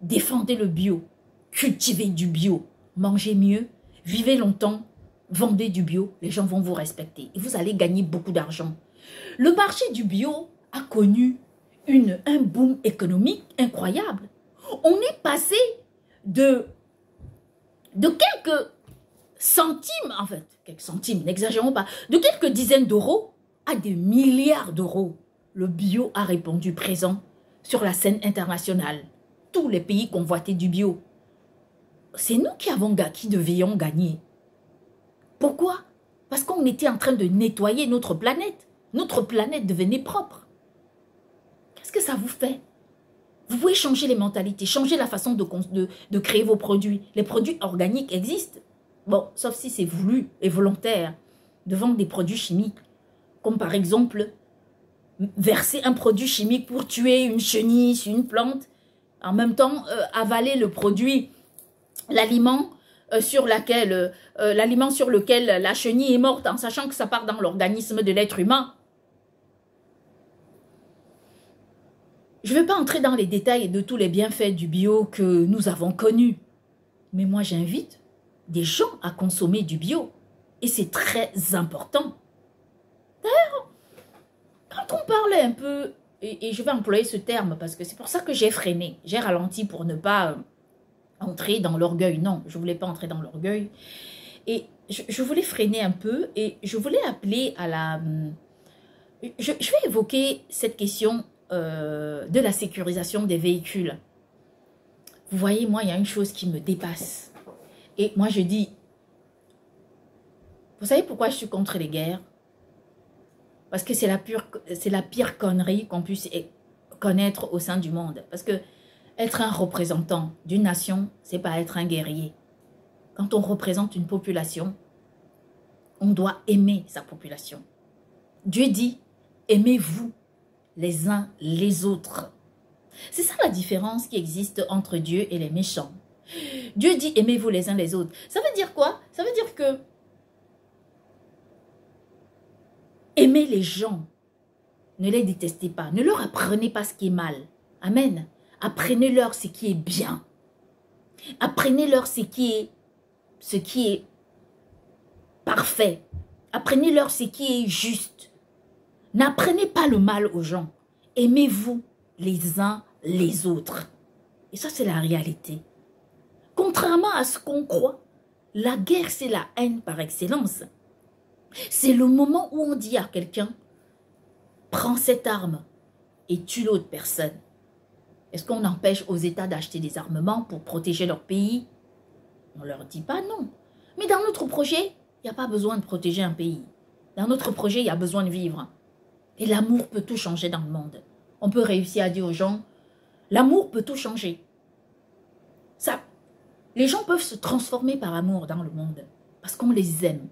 A: défendez le bio, cultivez du bio, mangez mieux, vivez longtemps, vendez du bio, les gens vont vous respecter et vous allez gagner beaucoup d'argent. Le marché du bio a connu un boom économique incroyable. On est passé de quelques centimes, en fait, quelques centimes, n'exagérons pas, de quelques dizaines d'euros à des milliards d'euros. Le bio a répondu présent sur la scène internationale. Tous les pays convoitaient du bio. C'est nous qui devions gagner. Pourquoi? Parce qu'on était en train de nettoyer notre planète. Notre planète devenait propre. Qu'est-ce que ça vous fait? Vous pouvez changer les mentalités, changer la façon de créer vos produits. Les produits organiques existent. Bon, sauf si c'est voulu et volontaire de vendre des produits chimiques. Comme par exemple, verser un produit chimique pour tuer une chenille sur une plante. En même temps, avaler le produit, l'aliment sur lequel la chenille est morte, en sachant que ça part dans l'organisme de l'être humain. Je ne vais pas entrer dans les détails de tous les bienfaits du bio que nous avons connus. Mais moi, j'invite des gens à consommer du bio. Et c'est très important. D'ailleurs, quand on parle un peu, et je vais employer ce terme parce que c'est pour ça que j'ai freiné, j'ai ralenti pour ne pas entrer dans l'orgueil. Non, je ne voulais pas entrer dans l'orgueil. Et je voulais freiner un peu et je voulais appeler à la... Je vais évoquer cette question de la sécurisation des véhicules. Vous voyez, moi, il y a une chose qui me dépasse. Et moi, je dis, vous savez pourquoi je suis contre les guerres? Parce que c'est la pire connerie qu'on puisse connaître au sein du monde. Parce que être un représentant d'une nation, c'est pas être un guerrier. Quand on représente une population, on doit aimer sa population. Dieu dit, aimez-vous les uns les autres. C'est ça la différence qui existe entre Dieu et les méchants. Dieu dit, aimez-vous les uns les autres. Ça veut dire quoi? Ça veut dire que aimez les gens. Ne les détestez pas. Ne leur apprenez pas ce qui est mal. Amen. Apprenez-leur ce qui est bien. Apprenez-leur ce qui est parfait. Apprenez-leur ce qui est juste. N'apprenez pas le mal aux gens. Aimez-vous les uns les autres. Et ça, c'est la réalité. Contrairement à ce qu'on croit, la guerre, c'est la haine par excellence. C'est le moment où on dit à quelqu'un, prends cette arme et tue l'autre personne. Est-ce qu'on empêche aux États d'acheter des armements pour protéger leur pays? On ne leur dit pas non. Mais dans notre projet, il n'y a pas besoin de protéger un pays. Dans notre projet, il y a besoin de vivre. Et l'amour peut tout changer dans le monde. On peut réussir à dire aux gens, l'amour peut tout changer. Ça, les gens peuvent se transformer par amour dans le monde. Parce qu'on les aime.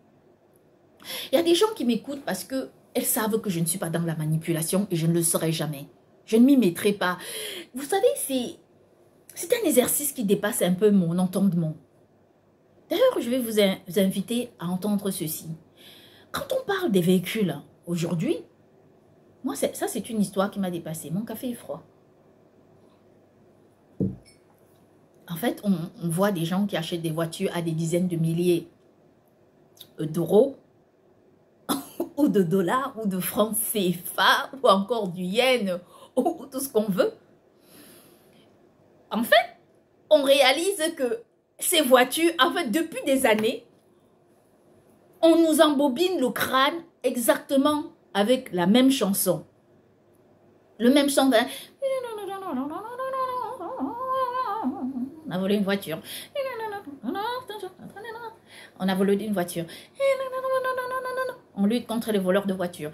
A: Il y a des gens qui m'écoutent parce qu'elles savent que je ne suis pas dans la manipulation et je ne le serai jamais. Je ne m'y mettrai pas. Vous savez, c'est un exercice qui dépasse un peu mon entendement. D'ailleurs, je vais vous inviter à entendre ceci. Quand on parle des véhicules aujourd'hui, moi, ça c'est une histoire qui m'a dépassé. Mon café est froid. En fait, on voit des gens qui achètent des voitures à des dizaines de milliers d'euros ou de dollars ou de francs CFA ou encore du yen ou tout ce qu'on veut. En fait, on réalise que ces voitures, en fait, depuis des années, on nous embobine le crâne exactement avec la même chanson. Le même chant. On a volé une voiture. On a volé une voiture. On lutte contre les voleurs de voitures.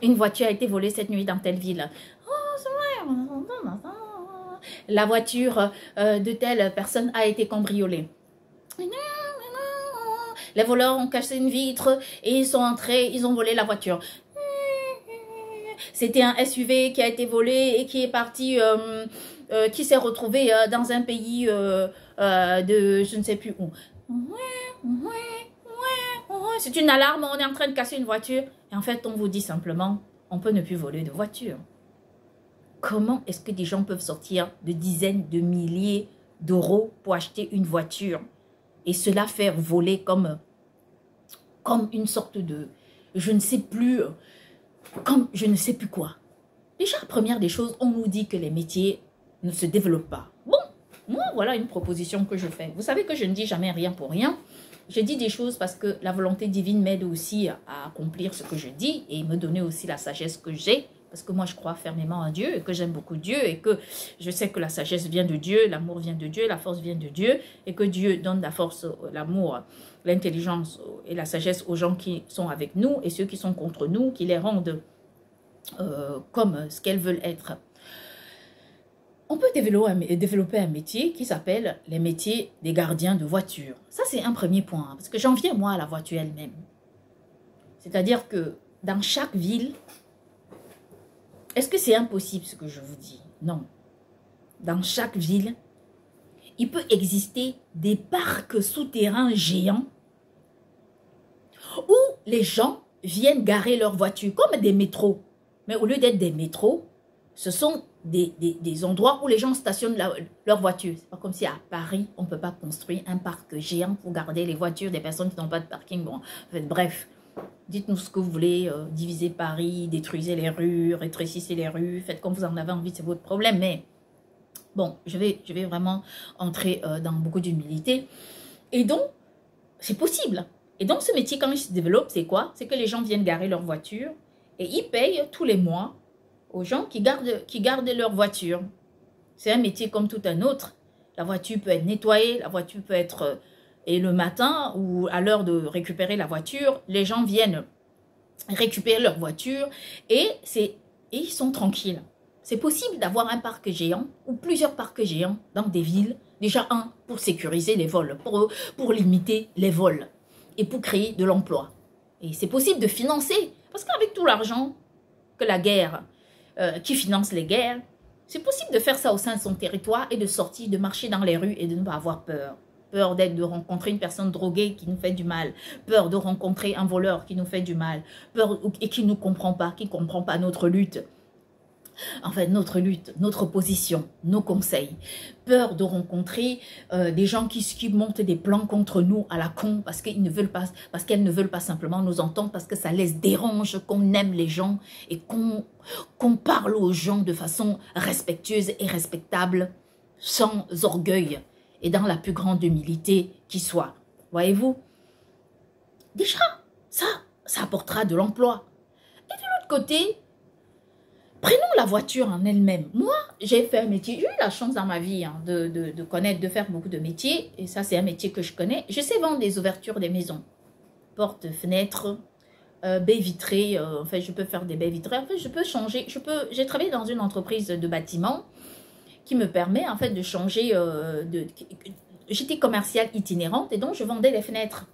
A: Une voiture a été volée cette nuit dans telle ville. La voiture de telle personne a été cambriolée. Les voleurs ont cassé une vitre et ils sont entrés, ils ont volé la voiture. C'était un SUV qui a été volé et qui est parti qui s'est retrouvé dans un pays de je ne sais plus où. C'est une alarme, on est en train de casser une voiture. Et en fait, on vous dit simplement, on peut ne plus voler de voiture. Comment est-ce que des gens peuvent sortir de dizaines de milliers d'euros pour acheter une voiture et cela faire voler comme une sorte de, je ne sais plus, comme je ne sais plus quoi. Déjà, première des choses, on nous dit que les métiers ne se développent pas. Bon, moi, voilà une proposition que je fais. Vous savez que je ne dis jamais rien pour rien. Je dis des choses parce que la volonté divine m'aide aussi à accomplir ce que je dis et me donner aussi la sagesse que j'ai. Parce que moi, je crois fermement en Dieu et que j'aime beaucoup Dieu et que je sais que la sagesse vient de Dieu, l'amour vient de Dieu, la force vient de Dieu et que Dieu donne la force, l'amour, l'intelligence et la sagesse aux gens qui sont avec nous et ceux qui sont contre nous, qui les rendent comme ce qu'elles veulent être. On peut développer un métier qui s'appelle les métiers des gardiens de voiture. Ça, c'est un premier point, parce que j'en viens, moi, à la voiture elle-même. C'est-à-dire que dans chaque ville, est-ce que c'est impossible ce que je vous dis? Non. Dans chaque ville, il peut exister des parcs souterrains géants où les gens viennent garer leurs voitures, comme des métros. Mais au lieu d'être des métros, ce sont des endroits où les gens stationnent leurs voitures. C'est pas comme si à Paris, on ne peut pas construire un parc géant pour garder les voitures des personnes qui n'ont pas de parking. Bon, en fait, bref, dites-nous ce que vous voulez, divisez Paris, détruisez les rues, rétrécissez les rues, faites comme vous en avez envie, c'est votre problème. Mais bon, je vais vraiment entrer dans beaucoup d'humilité. Et donc, c'est possible. Et donc, ce métier, quand il se développe, c'est quoi? C'est que les gens viennent garer leur voiture et ils payent tous les mois aux gens qui gardent leur voiture. C'est un métier comme tout un autre. La voiture peut être nettoyée, la voiture peut être... et le matin ou à l'heure de récupérer la voiture, les gens viennent récupérer leur voiture et ils sont tranquilles. C'est possible d'avoir un parc géant ou plusieurs parcs géants dans des villes. Déjà un, pour sécuriser les vols, pour limiter les vols et pour créer de l'emploi. Et c'est possible de financer, parce qu'avec tout l'argent que la guerre, qui finance les guerres, c'est possible de faire ça au sein de son territoire et de sortir, de marcher dans les rues et de ne pas avoir peur. Peur de rencontrer une personne droguée qui nous fait du mal, peur de rencontrer un voleur qui nous fait du mal, peur et qui ne nous comprend pas, qui ne comprend pas notre lutte. Enfin, notre lutte, notre position, nos conseils. Peur de rencontrer des gens qui montent des plans contre nous à la con parce qu'elles ne veulent pas simplement nous entendre, parce que ça les dérange qu'on aime les gens et qu'on parle aux gens de façon respectueuse et respectable, sans orgueil et dans la plus grande humilité qui soit. Voyez-vous? Déjà, ça apportera de l'emploi. Et de l'autre côté, prenons la voiture en elle-même. Moi, j'ai fait un métier, j'ai eu la chance dans ma vie de connaître, de faire beaucoup de métiers. Et ça, c'est un métier que je connais. Je sais vendre des ouvertures des maisons. Portes, fenêtres, baies vitrées. En fait, je peux faire des baies vitrées. En fait, je peux changer. J'ai travaillé dans une entreprise de bâtiment qui me permet en fait de changer. J'étais commerciale itinérante et donc je vendais les fenêtres.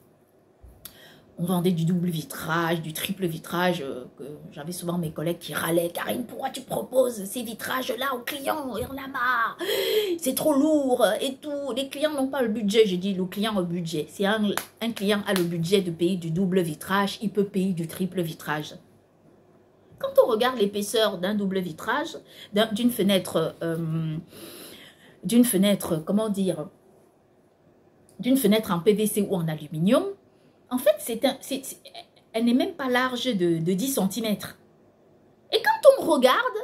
A: On vendait du double vitrage, du triple vitrage. J'avais souvent mes collègues qui râlaient. Karine, pourquoi tu proposes ces vitrages-là aux clients? Il y en a marre. C'est trop lourd et tout. Les clients n'ont pas le budget. J'ai dit, le client a le budget. Si un client a le budget de payer du double vitrage, il peut payer du triple vitrage. Quand on regarde l'épaisseur d'un double vitrage, d'une fenêtre, comment dire, d'une fenêtre en PVC ou en aluminium, en fait, elle n'est même pas large de 10 cm. Et quand on regarde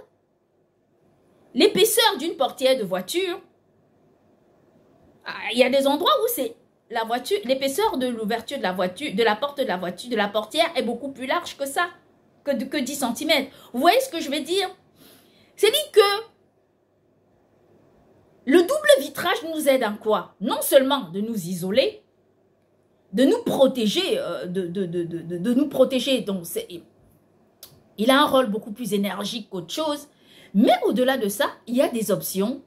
A: l'épaisseur d'une portière de voiture, il y a des endroits où c'est la voiture, l'épaisseur de l'ouverture de la voiture, de la porte de la voiture, de la portière est beaucoup plus large que ça, que 10 cm. Vous voyez ce que je veux dire? C'est-à-dire que le double vitrage nous aide en quoi? Non seulement de nous isoler, de nous protéger, de nous protéger. Donc, il a un rôle beaucoup plus énergique qu'autre chose. Mais au-delà de ça, il y a des options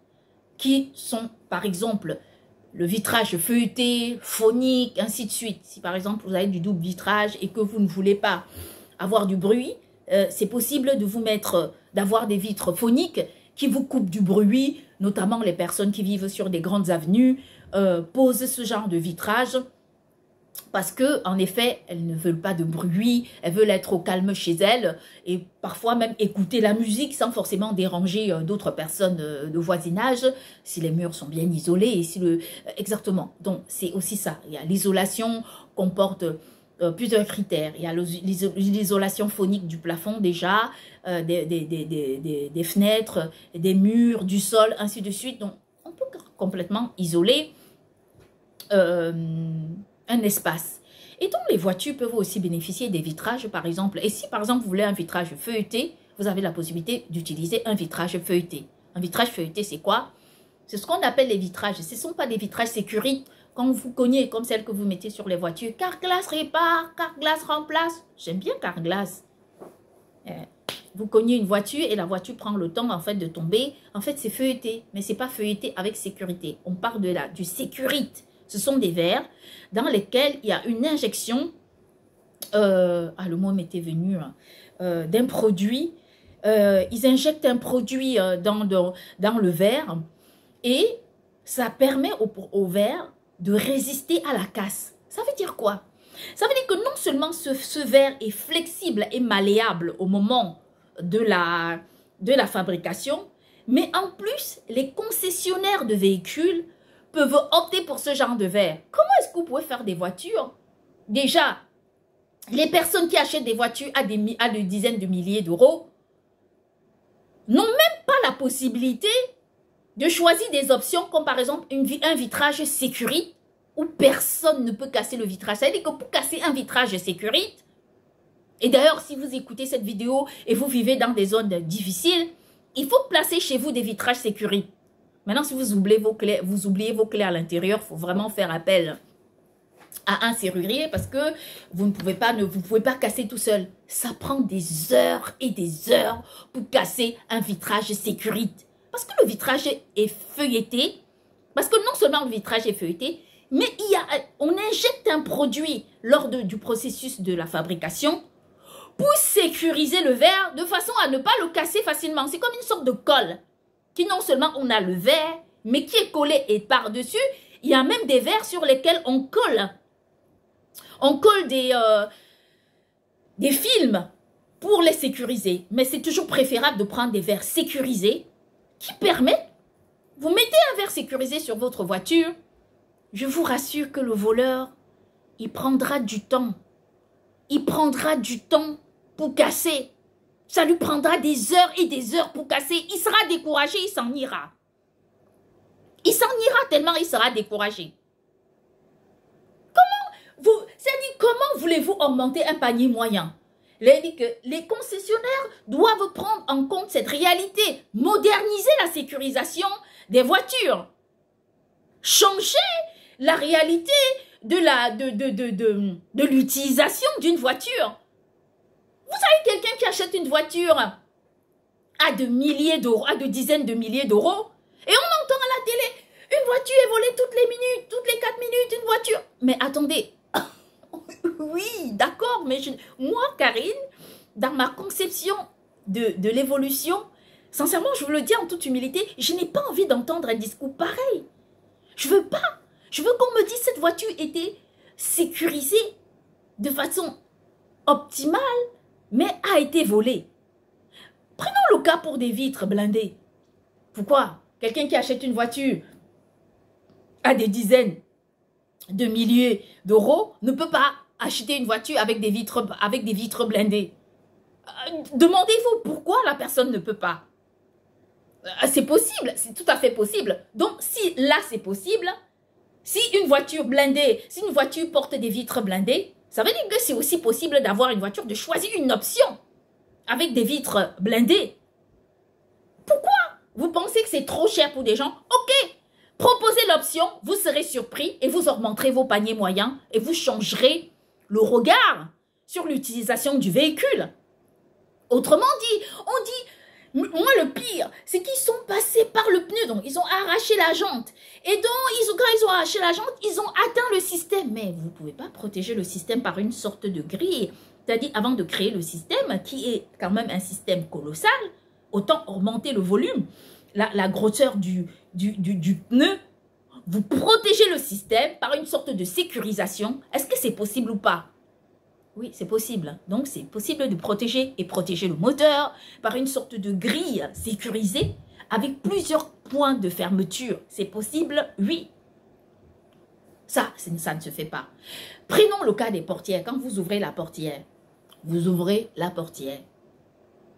A: qui sont, par exemple, le vitrage feuilleté, phonique, ainsi de suite. Si par exemple, vous avez du double vitrage et que vous ne voulez pas avoir du bruit, c'est possible de vous mettre, d'avoir des vitres phoniques qui vous coupent du bruit, notamment les personnes qui vivent sur des grandes avenues, posent ce genre de vitrage parce que, en effet, elles ne veulent pas de bruit, elles veulent être au calme chez elles et parfois même écouter la musique sans forcément déranger d'autres personnes de voisinage, si les murs sont bien isolés et si le... Exactement. Donc, c'est aussi ça. Il y a l'isolation comporte plusieurs critères. Il y a l'isolation phonique du plafond déjà, des fenêtres, des murs, du sol, ainsi de suite. Donc, on peut complètement isoler un espace. Et donc, les voitures peuvent aussi bénéficier des vitrages, par exemple. Et si, par exemple, vous voulez un vitrage feuilleté, vous avez la possibilité d'utiliser un vitrage feuilleté. Un vitrage feuilleté, c'est quoi? C'est ce qu'on appelle les vitrages. Ce ne sont pas des vitrages sécurité. Quand vous cognez, comme celle que vous mettez sur les voitures, Carglass répare, Carglass remplace. J'aime bien Carglass. Vous cognez une voiture et la voiture prend le temps en fait de tomber. En fait, c'est feuilleté, mais c'est pas feuilleté avec sécurité. On parle de là, du sécurité. Ce sont des verres dans lesquels il y a une injection, le mot m'était venu, d'un produit. Ils injectent un produit dans le verre et ça permet au verre de résister à la casse. Ça veut dire quoi? Ça veut dire que non seulement ce verre est flexible et malléable au moment de la fabrication, mais en plus, les concessionnaires de véhicules peuvent opter pour ce genre de verre. Comment est-ce que vous pouvez faire des voitures? Déjà, les personnes qui achètent des voitures à des dizaines de milliers d'euros n'ont même pas la possibilité de choisir des options comme par exemple un vitrage sécurité où personne ne peut casser le vitrage. Ça veut dire que pour casser un vitrage sécurité, et d'ailleurs si vous écoutez cette vidéo et vous vivez dans des zones difficiles, il faut placer chez vous des vitrages sécurité. Maintenant, si vous oubliez vos clés à l'intérieur, il faut vraiment faire appel à un serrurier parce que vous ne pouvez pas casser tout seul. Ça prend des heures et des heures pour casser un vitrage sécurité. Parce que le vitrage est feuilleté, parce que non seulement le vitrage est feuilleté, mais on injecte un produit lors du processus de la fabrication pour sécuriser le verre de façon à ne pas le casser facilement. C'est comme une sorte de colle qui non seulement on a le verre, mais qui est collé et par-dessus, il y a même des verres sur lesquels on colle. On colle des films pour les sécuriser. Mais c'est toujours préférable de prendre des verres sécurisés qui permettent, vous mettez un verre sécurisé sur votre voiture, je vous rassure que le voleur, il prendra du temps. Il prendra du temps pour casser. Ça lui prendra des heures et des heures pour casser. Il sera découragé, il s'en ira. Il s'en ira tellement il sera découragé. Comment voulez-vous augmenter un panier moyen? Les concessionnaires doivent prendre en compte cette réalité, moderniser la sécurisation des voitures, changer la réalité de l'utilisation d'une voiture. Vous avez quelqu'un qui achète une voiture à de milliers d'euros, à de dizaines de milliers d'euros, et on entend à la télé, une voiture est volée toutes les minutes, toutes les 4 minutes, une voiture. Mais attendez, oui, d'accord, mais moi, Karine, dans ma conception de l'évolution, sincèrement, je vous le dis en toute humilité, je n'ai pas envie d'entendre un discours pareil. Je veux pas. Je veux qu'on me dise cette voiture était sécurisée de façon optimale, mais a été volée. Prenons le cas pour des vitres blindées. Pourquoi? Quelqu'un qui achète une voiture à des dizaines de milliers d'euros ne peut pas acheter une voiture avec des vitres blindées. Demandez-vous pourquoi la personne ne peut pas. C'est possible, c'est tout à fait possible. Donc, si là c'est possible, si une voiture blindée, si une voiture porte des vitres blindées, ça veut dire que c'est aussi possible d'avoir une voiture, de choisir une option avec des vitres blindées. Pourquoi vous pensez que c'est trop cher pour des gens? Ok, proposez l'option, vous serez surpris et vous augmenterez vos paniers moyens et vous changerez le regard sur l'utilisation du véhicule. Autrement dit, on dit, moi le pire, c'est qu'ils sont passés par le pneu, donc ils ont arraché la jante. Et donc, quand ils ont arraché la jante, ils ont atteint le système. Mais vous ne pouvez pas protéger le système par une sorte de grille. C'est-à-dire, avant de créer le système, qui est quand même un système colossal, autant augmenter le volume. la grosseur du pneu, vous protégez le système par une sorte de sécurisation. Est-ce que c'est possible ou pas? Oui, c'est possible. Donc, c'est possible de protéger le moteur par une sorte de grille sécurisée avec plusieurs points de fermeture. C'est possible? Oui. Ça ne se fait pas. Prenons le cas des portières. Quand vous ouvrez la portière,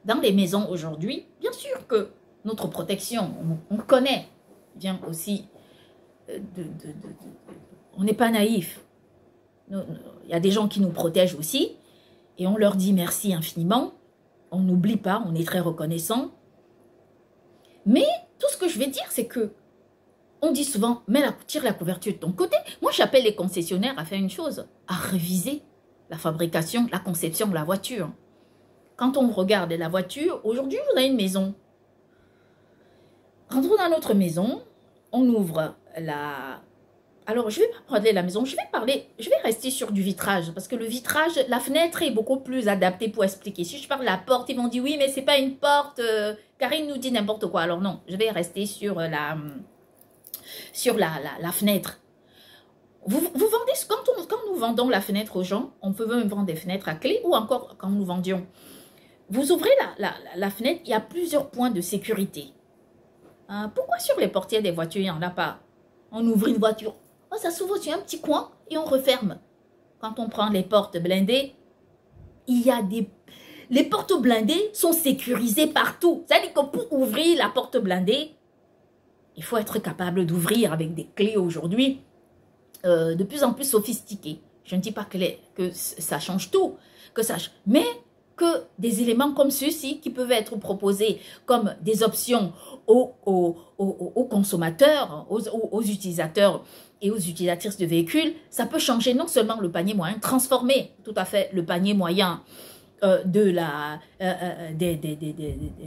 A: Dans les maisons aujourd'hui, bien sûr que notre protection, on connaît, vient aussi on n'est pas naïf. Il y a des gens qui nous protègent aussi et on leur dit merci infiniment. On n'oublie pas, on est très reconnaissant. Mais tout ce que je vais dire, c'est que on dit souvent, tire la couverture de ton côté. Moi, j'appelle les concessionnaires à faire une chose, à réviser la fabrication, la conception de la voiture. Quand on regarde la voiture, aujourd'hui, vous avez une maison. Rentrons dans notre maison, on ouvre la... Alors, je ne vais pas parler de la maison, je vais rester sur du vitrage, parce que le vitrage, la fenêtre est beaucoup plus adaptée pour expliquer. Si je parle de la porte, ils vont dire, oui, mais ce n'est pas une porte, Karine nous dit n'importe quoi. Alors non, je vais rester sur la fenêtre. Vous vendez, quand nous vendons la fenêtre aux gens, on peut même vendre des fenêtres à clé, ou encore quand nous vendions. Vous ouvrez la fenêtre, il y a plusieurs points de sécurité. Pourquoi sur les portières des voitures, il n'y en a pas? On ouvre une voiture, ça s'ouvre sur un petit coin et on referme. Quand on prend les portes blindées, les portes blindées sont sécurisées partout. C'est-à-dire que pour ouvrir la porte blindée, il faut être capable d'ouvrir avec des clés aujourd'hui de plus en plus sophistiquées. Je ne dis pas que ça change tout, mais que des éléments comme ceux-ci qui peuvent être proposés comme des options aux consommateurs, aux utilisateurs et aux utilisatrices de véhicules, ça peut changer non seulement le panier moyen, transformer tout à fait le panier moyen des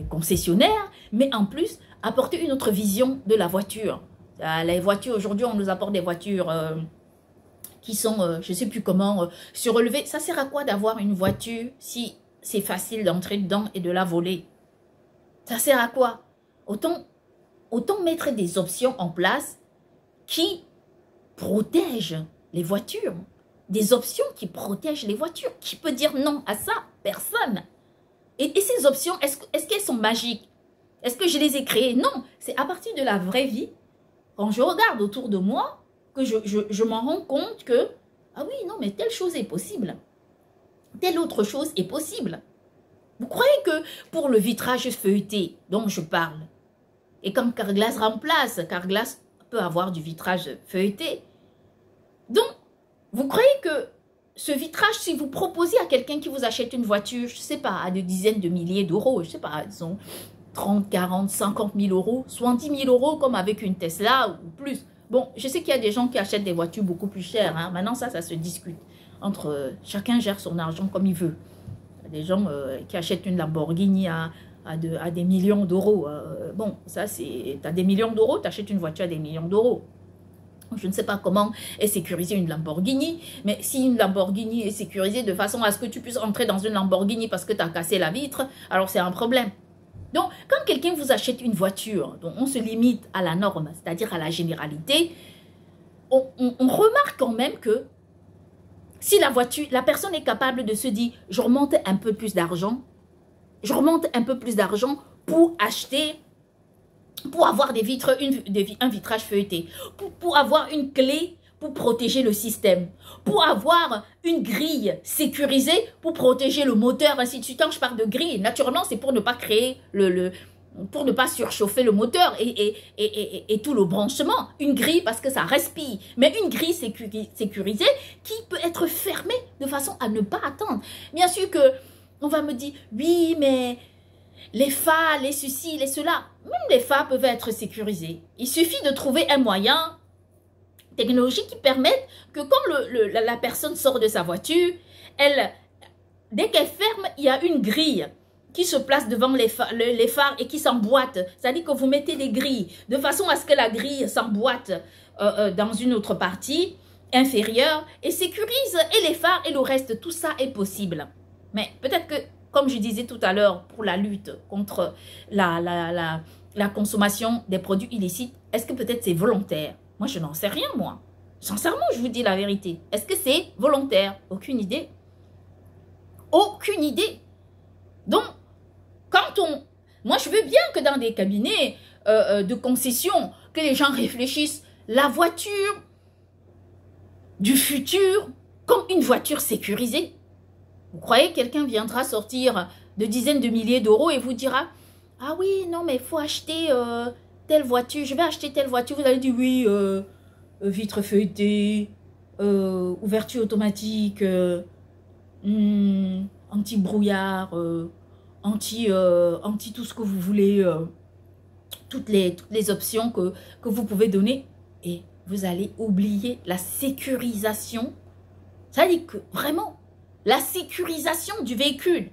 A: concessionnaires, mais en plus apporter une autre vision de la voiture. Les voitures, aujourd'hui, on nous apporte des voitures qui sont, je ne sais plus comment, surélevées. Ça sert à quoi d'avoir une voiture si c'est facile d'entrer dedans et de la voler? Ça sert à quoi? Autant mettre des options en place qui protègent les voitures. Des options qui protègent les voitures. Qui peut dire non à ça? Personne. Et ces options, est-ce qu'elles sont magiques? Est-ce que je les ai créées? Non. C'est à partir de la vraie vie, quand je regarde autour de moi, que je m'en rends compte que, ah oui, non, mais telle chose est possible. Telle autre chose est possible. Vous croyez que pour le vitrage feuilleté dont je parle, et comme Carglass remplace, Carglass peut avoir du vitrage feuilleté. Donc, vous croyez que ce vitrage, si vous proposez à quelqu'un qui vous achète une voiture, je ne sais pas, à des dizaines de milliers d'euros, je ne sais pas, disons 30, 40, 50 000 euros, 70 000 euros comme avec une Tesla ou plus. Bon, je sais qu'il y a des gens qui achètent des voitures beaucoup plus chères. Hein. Maintenant, ça se discute. Chacun gère son argent comme il veut. Il y a des gens qui achètent une Lamborghini à des millions d'euros. Bon, ça c'est... Tu as des millions d'euros, tu achètes une voiture à des millions d'euros. Je ne sais pas comment est sécurisée une Lamborghini, mais si une Lamborghini est sécurisée de façon à ce que tu puisses entrer dans une Lamborghini parce que tu as cassé la vitre, alors c'est un problème. Donc, quand quelqu'un vous achète une voiture, donc on se limite à la norme, c'est-à-dire à la généralité, on remarque quand même que si la personne est capable de se dire, je remonte un peu plus d'argent, pour acheter, pour avoir des vitres, un vitrage feuilleté, pour avoir une clé pour protéger le système, pour avoir une grille sécurisée pour protéger le moteur, ainsi de suite. Quand je parle de grille, naturellement, c'est pour ne pas créer pour ne pas surchauffer le moteur et tout le branchement. Une grille parce que ça respire, mais une grille sécurisée qui peut être fermée de façon à ne pas attendre. Bien sûr que on va me dire, oui, mais les phares, les ceci, les cela, même les phares peuvent être sécurisés. Il suffit de trouver un moyen technologique qui permette que quand la personne sort de sa voiture, dès qu'elle ferme, il y a une grille qui se place devant les phares et qui s'emboîte. C'est-à-dire que vous mettez des grilles de façon à ce que la grille s'emboîte dans une autre partie inférieure et sécurise et les phares et le reste. Tout ça est possible. Mais peut-être que, comme je disais tout à l'heure, pour la lutte contre la consommation des produits illicites, est-ce que peut-être c'est volontaire? Moi, je n'en sais rien, moi. Sincèrement, je vous dis la vérité. Est-ce que c'est volontaire? Aucune idée. Aucune idée. Donc, quand on... Moi, je veux bien que dans des cabinets de concession, que les gens réfléchissent la voiture du futur comme une voiture sécurisée. Vous croyez que quelqu'un viendra sortir de dizaines de milliers d'euros et vous dira « Ah oui, non, mais il faut acheter telle voiture, je vais acheter telle voiture. » Vous allez dire « Oui, vitre feuilletée, ouverture automatique, anti-brouillard, anti tout ce que vous voulez, toutes les options que vous pouvez donner. » Et vous allez oublier la sécurisation. Ça veut dire que vraiment, la sécurisation du véhicule.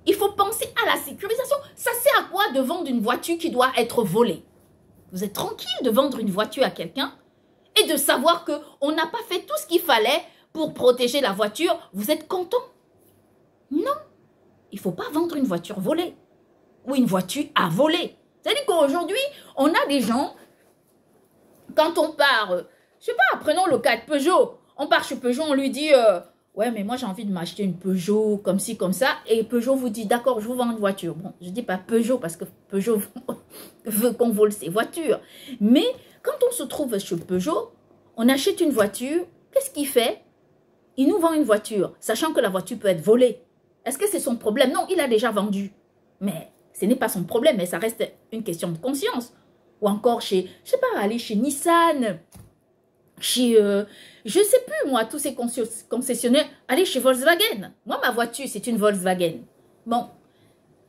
A: Il faut penser à la sécurisation. Ça sert à quoi de vendre une voiture qui doit être volée? Vous êtes tranquille de vendre une voiture à quelqu'un et de savoir qu'on n'a pas fait tout ce qu'il fallait pour protéger la voiture. Vous êtes content? Non. Il ne faut pas vendre une voiture volée ou une voiture à voler. C'est-à-dire qu'aujourd'hui, on a des gens, quand on part, je sais pas, prenons le cas de Peugeot. On part chez Peugeot, on lui dit... ouais, mais moi, j'ai envie de m'acheter une Peugeot comme ci, comme ça. Et Peugeot vous dit, d'accord, je vous vends une voiture. Bon, je ne dis pas Peugeot parce que Peugeot veut qu'on vole ses voitures. Mais quand on se trouve chez Peugeot, on achète une voiture. Qu'est-ce qu'il fait? Il nous vend une voiture, sachant que la voiture peut être volée. Est-ce que c'est son problème? Non, il a déjà vendu. Mais ce n'est pas son problème, mais ça reste une question de conscience. Ou encore chez, je sais pas, aller chez Nissan, chez... je ne sais plus, moi, tous ces concessionnaires, aller chez Volkswagen. Moi, ma voiture, c'est une Volkswagen. Bon,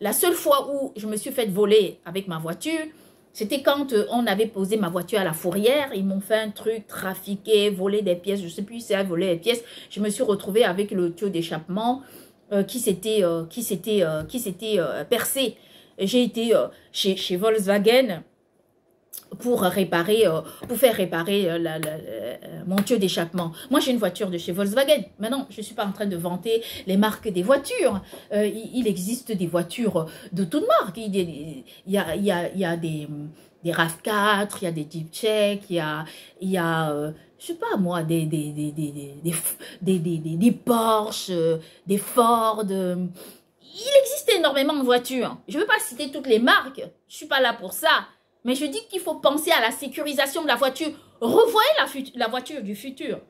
A: la seule fois où je me suis fait voler avec ma voiture, c'était quand on avait posé ma voiture à la fourrière. Ils m'ont fait un truc, trafiqué, voler des pièces. Je ne sais plus si c'est à voler des pièces. Je me suis retrouvée avec le tuyau d'échappement qui s'était percé. J'ai été chez Volkswagen pour réparer, pour faire réparer mon tuyau d'échappement. Moi, j'ai une voiture de chez Volkswagen. Maintenant, je ne suis pas en train de vanter les marques des voitures. Il existe des voitures de toutes marques. Il y a des RAV4, il y a des Jeep Check, il y a je sais pas moi, des Porsche, des Ford. Il existe énormément de voitures. Je ne veux pas citer toutes les marques. Je ne suis pas là pour ça. Mais je dis qu'il faut penser à la sécurisation de la voiture. Revoyez la voiture du futur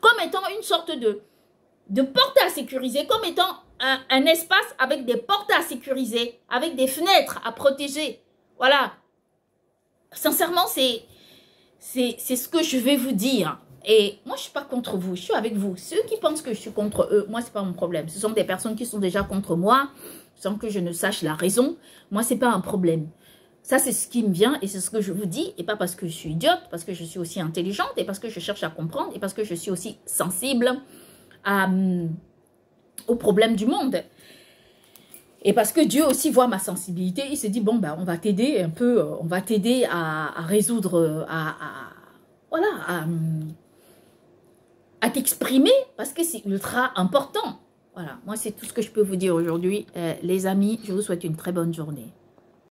A: comme étant une sorte de porte à sécuriser, comme étant un espace avec des portes à sécuriser, avec des fenêtres à protéger. Voilà. Sincèrement, c'est ce que je vais vous dire. Et moi, je ne suis pas contre vous, je suis avec vous. Ceux qui pensent que je suis contre eux, moi, ce n'est pas mon problème. Ce sont des personnes qui sont déjà contre moi, sans que je ne sache la raison. Moi, ce n'est pas un problème. Ça, c'est ce qui me vient et c'est ce que je vous dis. Et pas parce que je suis idiote, parce que je suis aussi intelligente et parce que je cherche à comprendre et parce que je suis aussi sensible aux problèmes du monde. Et parce que Dieu aussi voit ma sensibilité. Il se dit, bon, ben, on va t'aider un peu, on va t'aider à résoudre, voilà, à t'exprimer parce que c'est ultra important. Voilà, moi, c'est tout ce que je peux vous dire aujourd'hui. Les amis, je vous souhaite une très bonne journée.